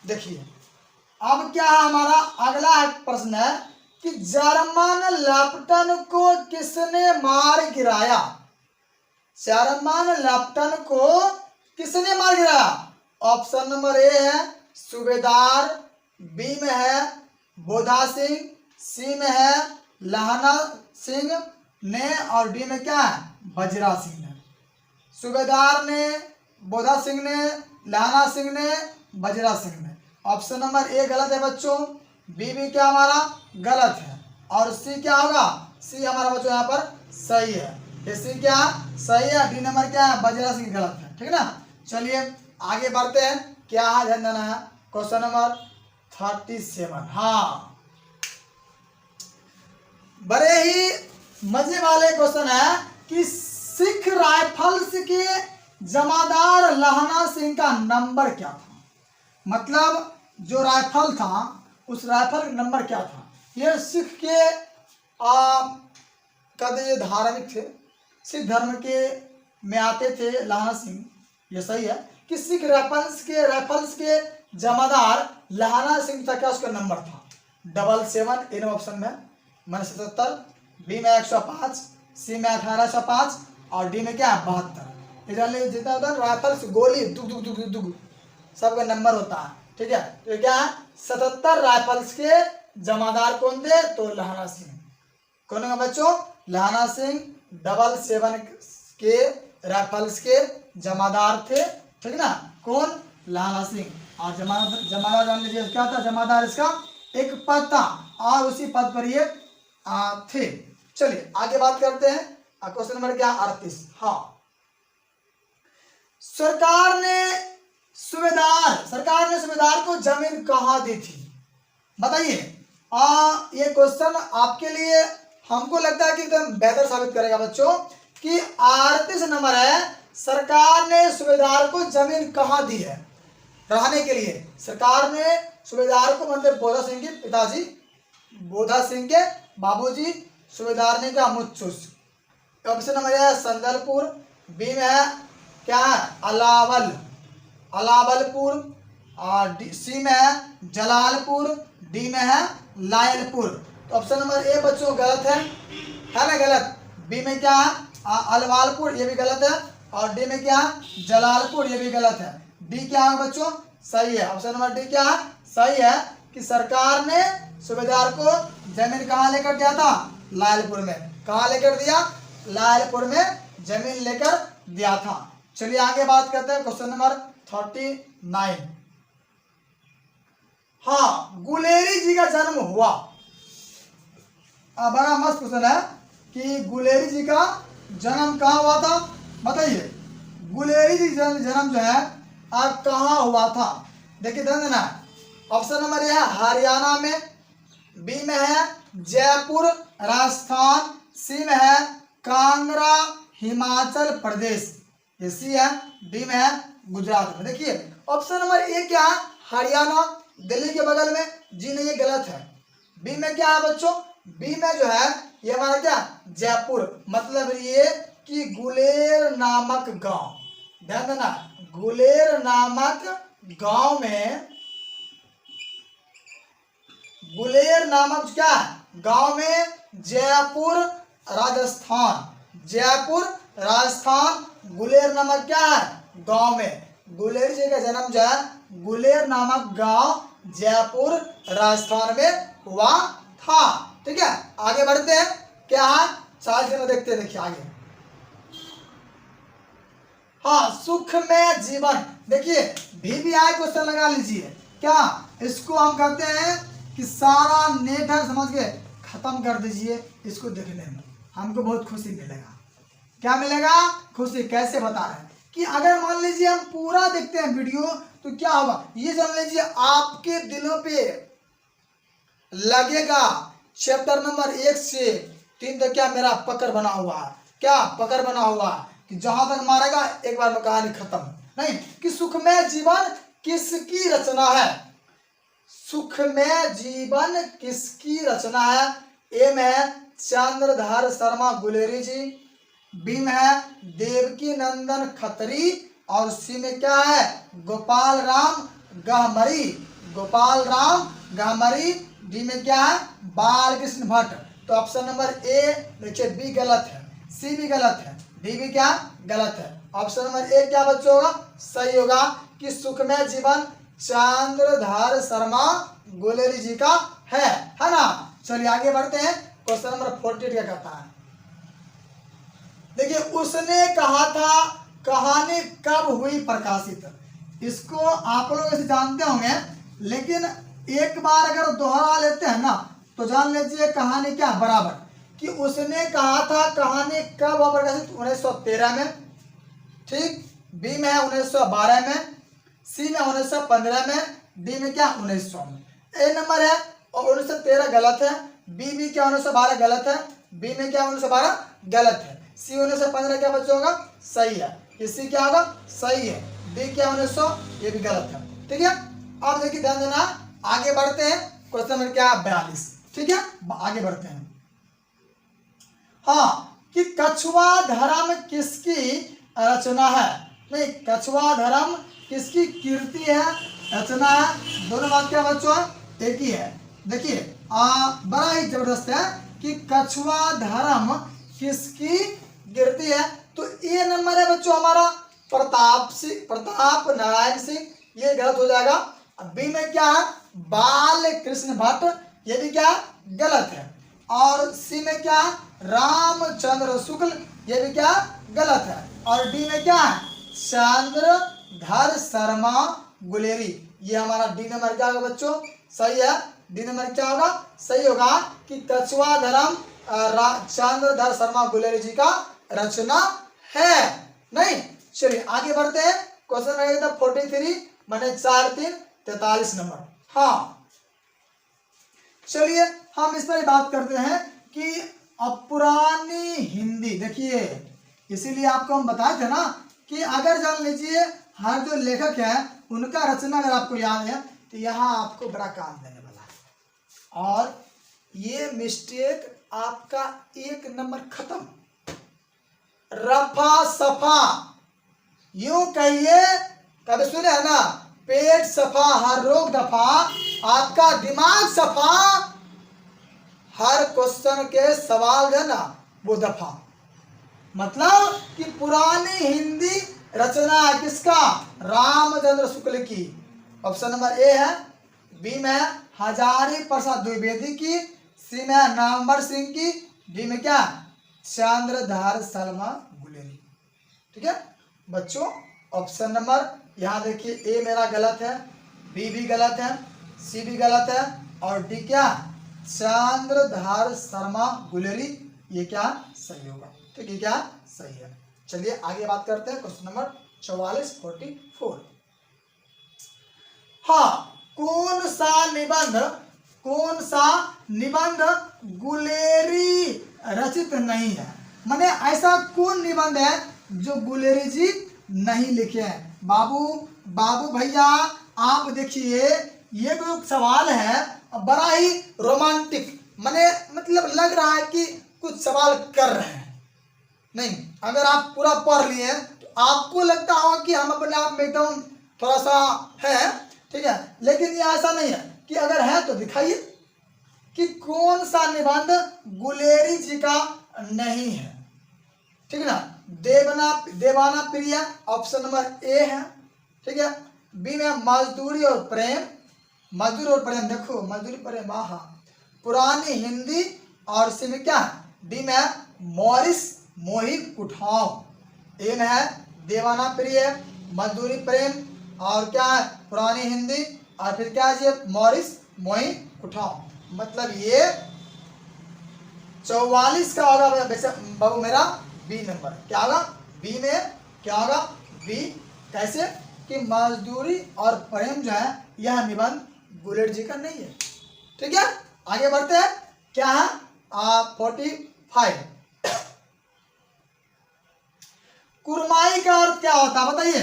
देखिए अब क्या है हमारा अगला प्रश्न है कि जर्मन लेफ्टन को किसने मार गिराया? जर्मन लेफ्टन को किसने मार गिराया? ऑप्शन नंबर ए है सूबेदार, बी में है बोधा सिंह, सी में है लहना सिंह ने, और डी में क्या है बजरा सिंह ने। सूबेदार ने, बोधा सिंह ने, लहना सिंह ने, बजरा सिंह ने। ऑप्शन नंबर ए गलत है बच्चों, बी भी क्या हमारा गलत है, और सी क्या होगा सी हमारा बच्चों यहाँ पर सही है। ये सी क्या सही है, डी नंबर क्या है बजरा सिंह गलत है। ठीक है ना, चलिए आगे बढ़ते हैं। क्या है ध्यान देना है, क्वेश्चन नंबर 37। हाँ बड़े ही मजे वाले क्वेश्चन है कि सिख राइफल्स के जमादार लहना सिंह का नंबर क्या था? मतलब जो राइफल था उस राइफल का नंबर क्या था? ये सिख के कद धार्मिक थे, सिख धर्म के में आते थे लहना सिंह। ये सही है कि सिख राइफल्स के जमादार लहना सिंह था। क्या उसका नंबर था 77 इन ऑप्शन में, मैंने 77, बी में 105, सी में 1805, और डी में क्या है 72। इधर जितना होता है राइफल्स गोली दुग दुग दुग दुग सबका नंबर होता है। ठीक है, तो क्या है 77 राइफल्स के जमादार कौन थे? तो लहना सिंह। कौन है बच्चों? लहना सिंह 77 के राइफल्स के जमादार थे। ठीक है ना, कौन? लहना सिंह। और जमादार जान लीजिए क्या था, जमादार इसका एक पद था और उसी पद पर ये थे। चलिए आगे बात करते हैं। क्वेश्चन नंबर क्या 38। हाँ सरकार ने सूबेदार को जमीन कहाँ दी थी? बताइए। ये क्वेश्चन आपके लिए हमको लगता है कि एकदम बेहतर साबित करेगा बच्चों कि 38 नंबर है, सरकार ने सूबेदार को जमीन कहाँ दी है रहने के लिए? सरकार ने सूबेदार को मतलब बोधा सिंह के पिताजी, बोधा सिंह के बाबूजी सूबेदार ने क्या मुझचुस। ऑप्शन नंबर है संदलपुर, बी में है क्या है अलावलपुर, और सी में है जलालपुर, डी में है लायलपुर। तो ऑप्शन नंबर ए बच्चों गलत है ना गलत। बी में क्या है अलवालपुर, ये भी गलत है, और डी में क्या है जलालपुर, ये भी गलत है। डी क्या है बच्चों सही है। ऑप्शन नंबर डी क्या है सही है कि सरकार ने सूबेदार को जमीन कहाँ लेकर दिया था? लायलपुर में। कहाँ लेकर दिया? लायलपुर में जमीन लेकर दिया था। चलिए आगे बात करते हैं क्वेश्चन नंबर 39। हाँ गुलेरी जी का जन्म हुआ। बड़ा मस्त क्वेश्चन है कि गुलेरी जी का जन्म कहाँ हुआ था? बताइए गुलेरी जी जन्म जो है कहाँ हुआ था? देखिए ध्यान देना। ऑप्शन नंबर ए है हरियाणा में, बी में है जयपुर राजस्थान, सी में है कांगड़ा हिमाचल प्रदेश, ये सी है। डी में है गुजरात में। देखिए ऑप्शन नंबर ए क्या है, हरियाणा दिल्ली के बगल में। जी नहीं, ये गलत है। बी में क्या है बच्चों, बी में जो है ये हमारा क्या जयपुर, मतलब ये कि गुलेर नामक गांव, ध्यान देना, गुलेर नामक गांव में, गुलेर नामक क्या गांव में जयपुर राजस्थान, जयपुर राजस्थान गुलेर नामक क्या है गांव में, गुलेर जी का जन्म जो है गुलेर नामक गांव जयपुर राजस्थान में हुआ था। ठीक है, आगे बढ़ते हैं। क्या है चाल से देखते हैं, देखिए आगे। हाँ, सुख में जीवन, देखिए VVI क्वेश्चन लगा लीजिए। क्या इसको हम कहते हैं कि सारा नेट है समझ के खत्म कर दीजिए, इसको देखने में हमको बहुत खुशी मिलेगा। क्या मिलेगा, खुशी। कैसे बता रहे हैं कि अगर मान लीजिए हम पूरा देखते हैं वीडियो तो क्या होगा, ये जान लीजिए आपके दिलों पे लगेगा। चैप्टर नंबर 1 से 3 तक क्या मेरा पकड़ बना हुआ है, क्या पकड़ बना हुआ है कि जहां तक मारेगा एक बार में कहानी खत्म। नहीं कि सुखमय जीवन किसकी रचना है, सुखमय जीवन किसकी रचना है। ए में है चंद्रधर शर्मा गुलेरी जी, बी में है देवकी नंदन खत्री, और सी में क्या है गोपाल राम गहमरी, गोपाल राम गहमरी। डी में क्या है बालकृष्ण भट्ट। तो ऑप्शन नंबर ए देखिए बी गलत है, सी भी गलत है, डी भी क्या गलत है। ऑप्शन नंबर ए क्या बच्चों होगा, सही होगा कि सुखमय जीवन चंद्रधर शर्मा गुलेरी जी का है ना। चलिए आगे बढ़ते हैं। क्वेश्चन नंबर 48 क्या कहता है, देखिए उसने कहा था कहानी कब हुई प्रकाशित। इसको आप लोग ऐसे जानते होंगे, लेकिन एक बार अगर दोहरा लेते हैं ना तो जान लीजिए कहानी क्या बराबर। कि उसने कहा था कहानी कब हुआ प्रकाशित, 1913 में। ठीक, बी में है 1912 में, सी में 1915 में, डी में क्या 1900 में। ए नंबर है और 1913 गलत है, बी भी क्या 1912 गलत है, बी में क्या 1912 गलत है, सी 1915 क्या बच्चों होगा सही है, सी क्या होगा सही है, डी क्या 1900 ये भी गलत है। ठीक है, अब देखिए ध्यान देना, आगे बढ़ते हैं। क्वेश्चन नंबर क्या 42। ठीक है, आगे बढ़ते हैं। हाँ, कि कछुआ धर्म किसकी रचना है, नहीं कछुआ धर्म किसकी कीर्ति है, रचना है। दोनों बात क्या बच्चों एक ही है। देखिए बड़ा ही जबरदस्त है कि कछुआ धर्म किसकी कीर्ति है। तो ये नंबर है बच्चों हमारा प्रताप नारायण सिंह, ये गलत हो जाएगा। बी में क्या है बाल कृष्ण भट्ट, ये भी क्या गलत है। और सी में क्या रामचंद्र शुक्ल, ये भी क्या गलत है। और डी में क्या है चंद्रधर शर्मा गुलेरी, ये हमारा डी नंबर क्या होगा बच्चों सही है। डी नंबर क्या होगा सही होगा कि कछुआ धर्म चंद्रधर शर्मा गुलेरी जी का रचना है। नहीं, चलिए आगे बढ़ते हैं। क्वेश्चन रहेगा 43 मैंने 4 3 43 नंबर। हाँ, चलिए हम इस पर बात करते हैं कि अब पुरानी हिंदी, देखिए इसीलिए आपको हम बताए थे ना कि अगर जान लीजिए हर जो लेखक है उनका रचना अगर आपको याद है तो यहाँ आपको बड़ा काम देने वाला है, और ये मिस्टेक आपका 1 नंबर खत्म। रफा सफा, यूं कहिए कभी सुने है ना, पेट सफा हर रोग दफा, आपका दिमाग सफा हर क्वेश्चन के सवाल है ना वो दफा। मतलब कि पुरानी हिंदी रचना किसका रामचंद्र शुक्ल की। ऑप्शन नंबर ए है, बी में हजारी प्रसाद द्विवेदी की, सी में नामवर सिंह की, डी में क्या चंद्रधर शर्मा गुलेरी। ठीक है बच्चों, ऑप्शन नंबर यहाँ देखिए ए मेरा गलत है, बी भी गलत है, सी भी गलत है, और डी क्या चंद्रधर शर्मा गुलेरी, ये क्या सही होगा। ठीक है, क्या सही है। चलिए आगे बात करते हैं। Question number 44। हाँ, कौन सा निबंध कौन सा निबंध गुलेरी रचित नहीं है? माने ऐसा कौन निबंध है जो गुलेरी जी नहीं लिखे हैं? बाबू भैया आप देखिए, ये जो सवाल है बड़ा ही रोमांटिक, माने मतलब लग रहा है कि कुछ सवाल कर रहे हैं। नहीं, अगर आप पूरा पढ़ लिए तो आपको लगता होगा कि हम अपने आप में एकदम थोड़ा सा है, ठीक है, लेकिन ये ऐसा नहीं है कि अगर है तो दिखाइए कि कौन सा निबंध गुलेरी जी का नहीं है, ठीक है ना। देवाना प्रिय ऑप्शन नंबर ए है, ठीक है। बी में मजदूरी और प्रेम, देखो मजदूरी प्रेम, हाँ, पुरानी हिंदी, और सी में क्या है, डी में मॉरिस मोही उठाओ। ए में है देवाना प्रिय, मजदूरी प्रेम, और क्या है पुरानी हिंदी, और फिर क्या है मॉरिस मोही उठाओ। मतलब ये 44 का होगा बाबू मेरा बी नंबर। क्या होगा बी में, क्या होगा बी। कैसे कि मजदूरी और प्रेम जो है यह निबंध गुलेरी जी का नहीं है, ठीक है। आगे बढ़ते हैं, क्या है 45। कुरमाई का अर्थ क्या होता है बताइए?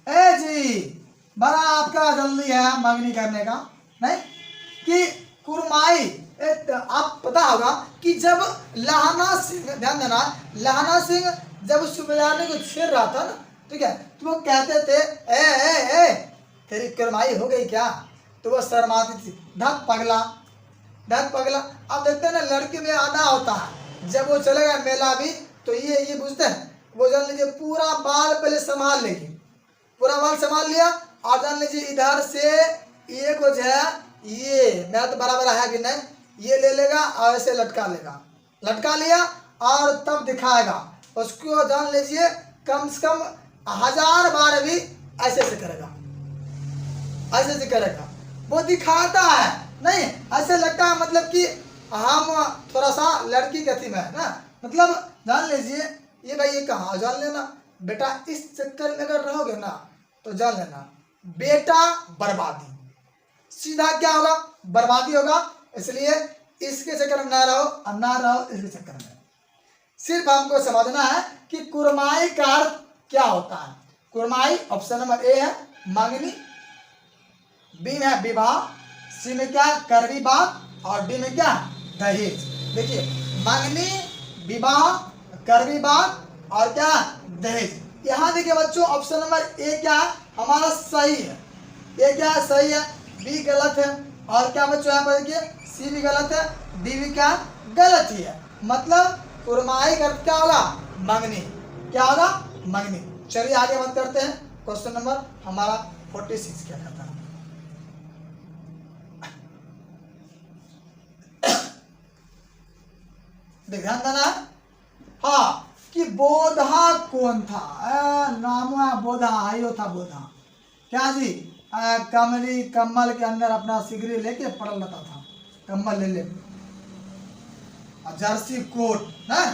ए जी बड़ा आपका जल्दी है मंगनी करने का, नहीं कि कुरमाई, आप पता होगा कि जब लहाना सिंह, ध्यान देना, लहाना सिंह जब सुबेदार को छेड़ रहा था ना, ठीक है, तो वो कहते थे ए तेरी कुरमाई हो गई क्या? तो वो शर्माती थी, धक पगला। अब देखते हैं ना, लड़के में आधा होता है, जब वो चलेगा मेला भी तो ये पूछते हैं, वो जान लीजिए पूरा बाल पहले संभाल लेगी, पूरा बाल संभाल लिया, और जान लीजिए इधर से ये को जो है, ये मेरा तो बराबर है कि नहीं, ये ले लेगा और ऐसे लटका लेगा, लटका लिया और तब दिखाएगा उसको, जान लीजिए कम से कम 1000 बार भी ऐसे करेगा, ऐसे करेगा, वो दिखाता है नहीं, ऐसे लगता है मतलब कि हम थोड़ा सा लड़की के थी में है ना, मतलब जान लीजिए ये भाई ये कहाँ, जान लेना बेटा, इस चक्कर में अगर रहोगे ना तो जान लेना बेटा बर्बादी, सीधा क्या होगा बर्बादी होगा। इसलिए इसके चक्कर में ना रहो इसके चक्कर में। सिर्फ हमको समझना है कि कुरमाई का अर्थ क्या होता है। कुरमाई ऑप्शन नंबर ए है मंगनी, बी में है विवाह, सी में क्या करवी बात, और डी में क्या दहेज। देखिए मंगनी, विवाह, करवी बात और क्या दहेज। यहाँ देखिए बच्चों ऑप्शन नंबर ए क्या है हमारा सही है, ए क्या है सही है, बी गलत है, और क्या बच्चों यहाँ पर देखिए सी भी गलत है, डी भी क्या गलत ही है। मतलब कुरमाई का क्या होगा मंगनी, क्या होगा मंगनी। चलिए आगे बात करते हैं, क्वेश्चन नंबर हमारा 46 क्या कहता है। ध्यान देना, हाँ, कि बोधा कौन था? नाम बोधा, आयो था बोधा, क्या जी कम्बल के अंदर अपना सिगरी लेके पड़ लेता था, कम्बल ले जर्सी कोट है।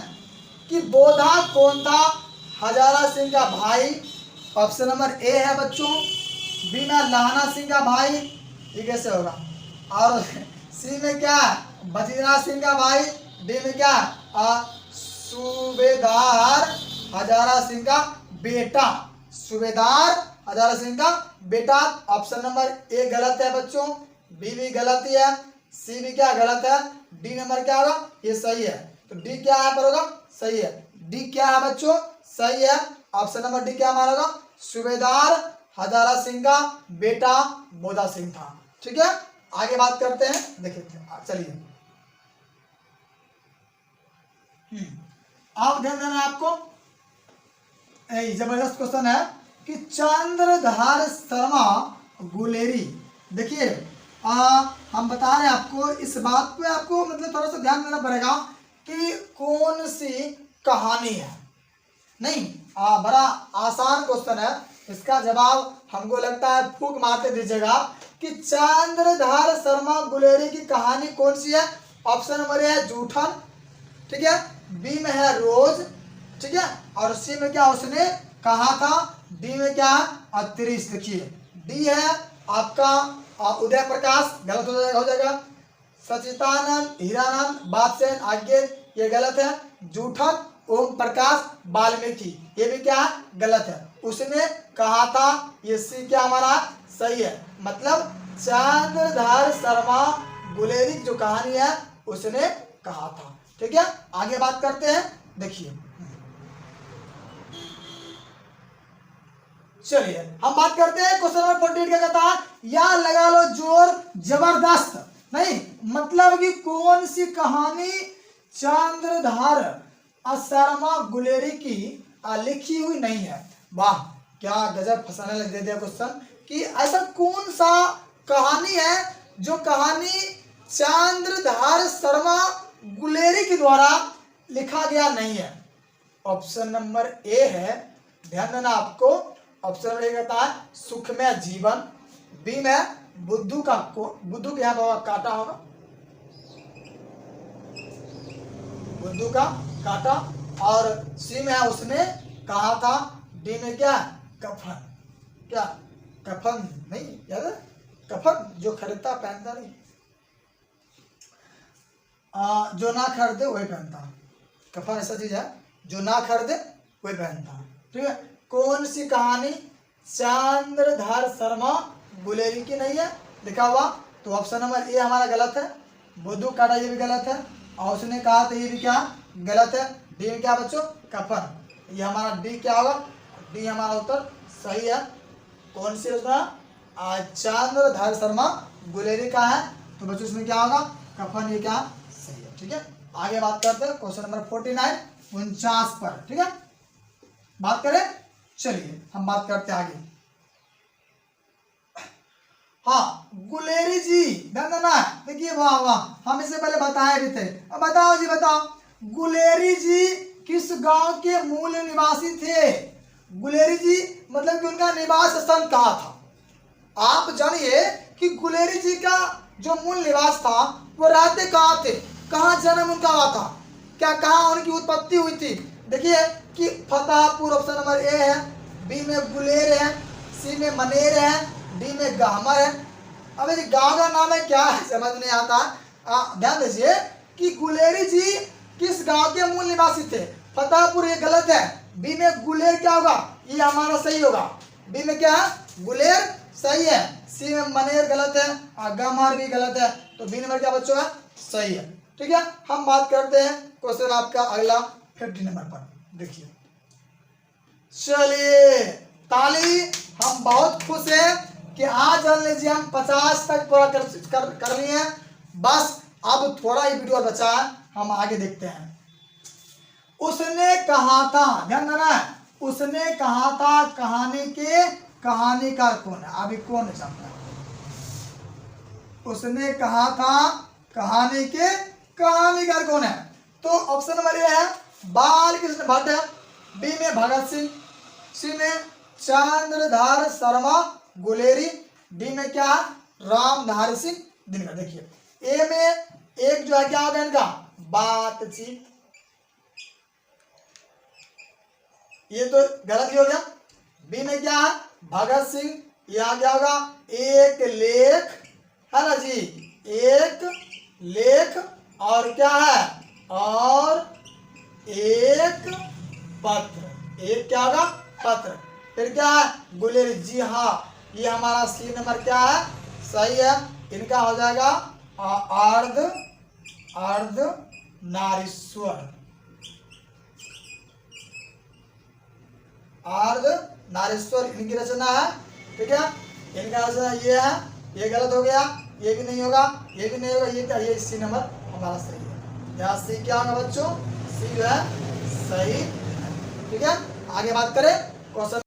कि बोधा कौन था? हजारा सिंह का भाई, ऑप्शन नंबर ए है बच्चों। बी में लहाना सिंह का भाई, ये कैसे होगा, और सी में क्या बजीरा सिंह का भाई, डी में क्या सूबेदार हजारा सिंह का बेटा, सूबेदार हजारा सिंह का बेटा। ऑप्शन नंबर ए गलत है बच्चों, बी भी गलत ही है, सी भी क्या गलत है, डी नंबर क्या होगा ये सही है। तो डी क्या है पर होगा सही है, डी क्या है बच्चों सही है। ऑप्शन नंबर डी क्या हमारा होगा सूबेदार हजारा सिंह का बेटा बोधा सिंह था, ठीक है। आगे बात करते हैं, देखिए चलिए आप ध्यान देना, आपको जबरदस्त क्वेश्चन है कि चंद्रधर शर्मा गुलेरी। देखिए हम बता रहे हैं आपको, इस बात पे आपको मतलब थोड़ा सा ध्यान देना पड़ेगा कि कौन सी कहानी है। नहीं बड़ा आसान क्वेश्चन है, इसका जवाब हमको लगता है फूंक मारते दीजिएगा कि चंद्रधर शर्मा गुलेरी की कहानी कौन सी है। ऑप्शन नंबर ए है जूठन, ठीक है, बी में है रोज, ठीक है, और सी में क्या उसने कहा था, डी में क्या है अतिरिक्त। देखिए डी है आपका उदय प्रकाश, गलत हो जाएगा, सचितानंद हीरानंद बादशाह आगे ये गलत है। जूठक ओम प्रकाश वाल्मीकि ये भी क्या गलत है। उसने कहा था ये सी क्या हमारा सही है। मतलब चंद्रधर शर्मा गुलेरी जो कहानी है उसने कहा था। ठीक है, आगे बात करते हैं। देखिए चलिए हम बात करते हैं क्वेश्चन नंबर 48 क्या कहता है, या लगा लो जोर जबरदस्त। नहीं मतलब कि कौन सी कहानी चंद्रधर शर्मा गुलेरी की लिखी हुई नहीं है। वाह क्या गजब फंसाने लग दे दिया क्वेश्चन कि ऐसा कौन सा कहानी है जो कहानी चंद्रधर शर्मा गुलेरी के द्वारा लिखा गया नहीं है। ऑप्शन नंबर ए है, ध्यान देना आपको। ऑप्शन नंबर ए कहता है सुखमय जीवन, बी में बुद्धू के यहाँ बाबा काटा होगा, बुद्धू का काटा, और सी में है उसने कहा था, डी में क्या कफन, क्या कफन नहीं याद है, कफन जो खरीदता पहनता नहीं, जो ना खरीदे वही पहनता। कफन ऐसा चीज है जो ना खरीदे वही पहनता। ठीक है, कौन सी कहानी चंद्रधर शर्मा गुलेरी की नहीं है लिखा हुआ, तो ऑप्शन नंबर ए हमारा गलत है। बुद्धू काटा ये भी गलत है, और उसने कहा था ये भी क्या गलत है। डी में क्या बच्चों कफन, ये हमारा डी क्या होगा, डी हमारा उत्तर सही है। कौन सी रचना चंद्रधर शर्मा गुलेरी का है, तो बच्चों इसमें क्या होगा कफन, ये क्या सही है। ठीक है, आगे बात करते हैं क्वेश्चन नंबर 49 49 पर। ठीक है, बात करें, चलिए हम बात करते हैं आगे। हाँ गुलेरी जी ध्यान देना है। देखिए वाह वाह हम इससे पहले बताए भी थे। अब बताओ जी बताओ, गुलेरी जी किस गांव के मूल निवासी थे। गुलेरी जी मतलब कि उनका निवास स्थान कहाँ था। आप जानिए कि गुलेरी जी का जो मूल निवास था वो रहते कहाँ थे, कहाँ जन्म उनका हुआ था, क्या कहाँ उनकी उत्पत्ति हुई थी। देखिए कि फतेहपुर ऑप्शन नंबर ए है, बी में गुलेर है, सी में मनेर है, डी में गामर है। अब ये गांव का नाम है क्या है समझ नहीं आता। ध्यान दीजिए कि गुलेरी जी किस गांव के मूल निवासी थे। फतेहपुर ये गलत है, बी में गुलेर क्या होगा, ये हमारा सही होगा। बी में क्या है गुलेर सही है, सी में मनेर गलत है, और गामर भी गलत है, तो बी नंबर क्या बच्चों है सही है। ठीक है, हम बात करते हैं क्वेश्चन आपका अगला 50 नंबर पर। देखिए चलिए ताली, हम बहुत खुश हैं कि आज जान लीजिए हम 50 तक पूरा कर लिए हैं। बस अब थोड़ा ही वीडियो बचा है, हम आगे देखते हैं। उसने कहा था, ध्यान देना है, उसने कहा था कहानी के कहानीकार कौन है। अभी कौन जानता है, उसने कहा था कहानी के कहानीकार कौन है। तो ऑप्शन नंबर ए है बाल कृष्ण भट्ट है, बी में भगत सिंह, सी में चंद्रधर शर्मा गुलेरी, डी में क्या रामधारी सिंह दिनकर। देखिए ए में एक जो है क्या होगा इनका बातचीत, ये तो गलत ही हो गया। बी में क्या है भगत सिंह, यह क्या होगा एक लेख है ना जी, एक लेख, और क्या है और एक पत्र, एक क्या होगा पत्र। फिर क्या है गुलेरी, जी हाँ ये हमारा सी नंबर क्या है सही है। इनका हो जाएगा अर्ध नारीश्वर, अर्ध नारीश्वर इनकी रचना है। ठीक है, इनका रचना ये है, ये गलत हो गया, ये भी नहीं होगा, ये भी नहीं होगा, ये क्या ये सी नंबर हमारा सही है। यहाँ सी क्या होगा बच्चों, सी जो है सही है। ठीक है, आगे बात करें क्वेश्चन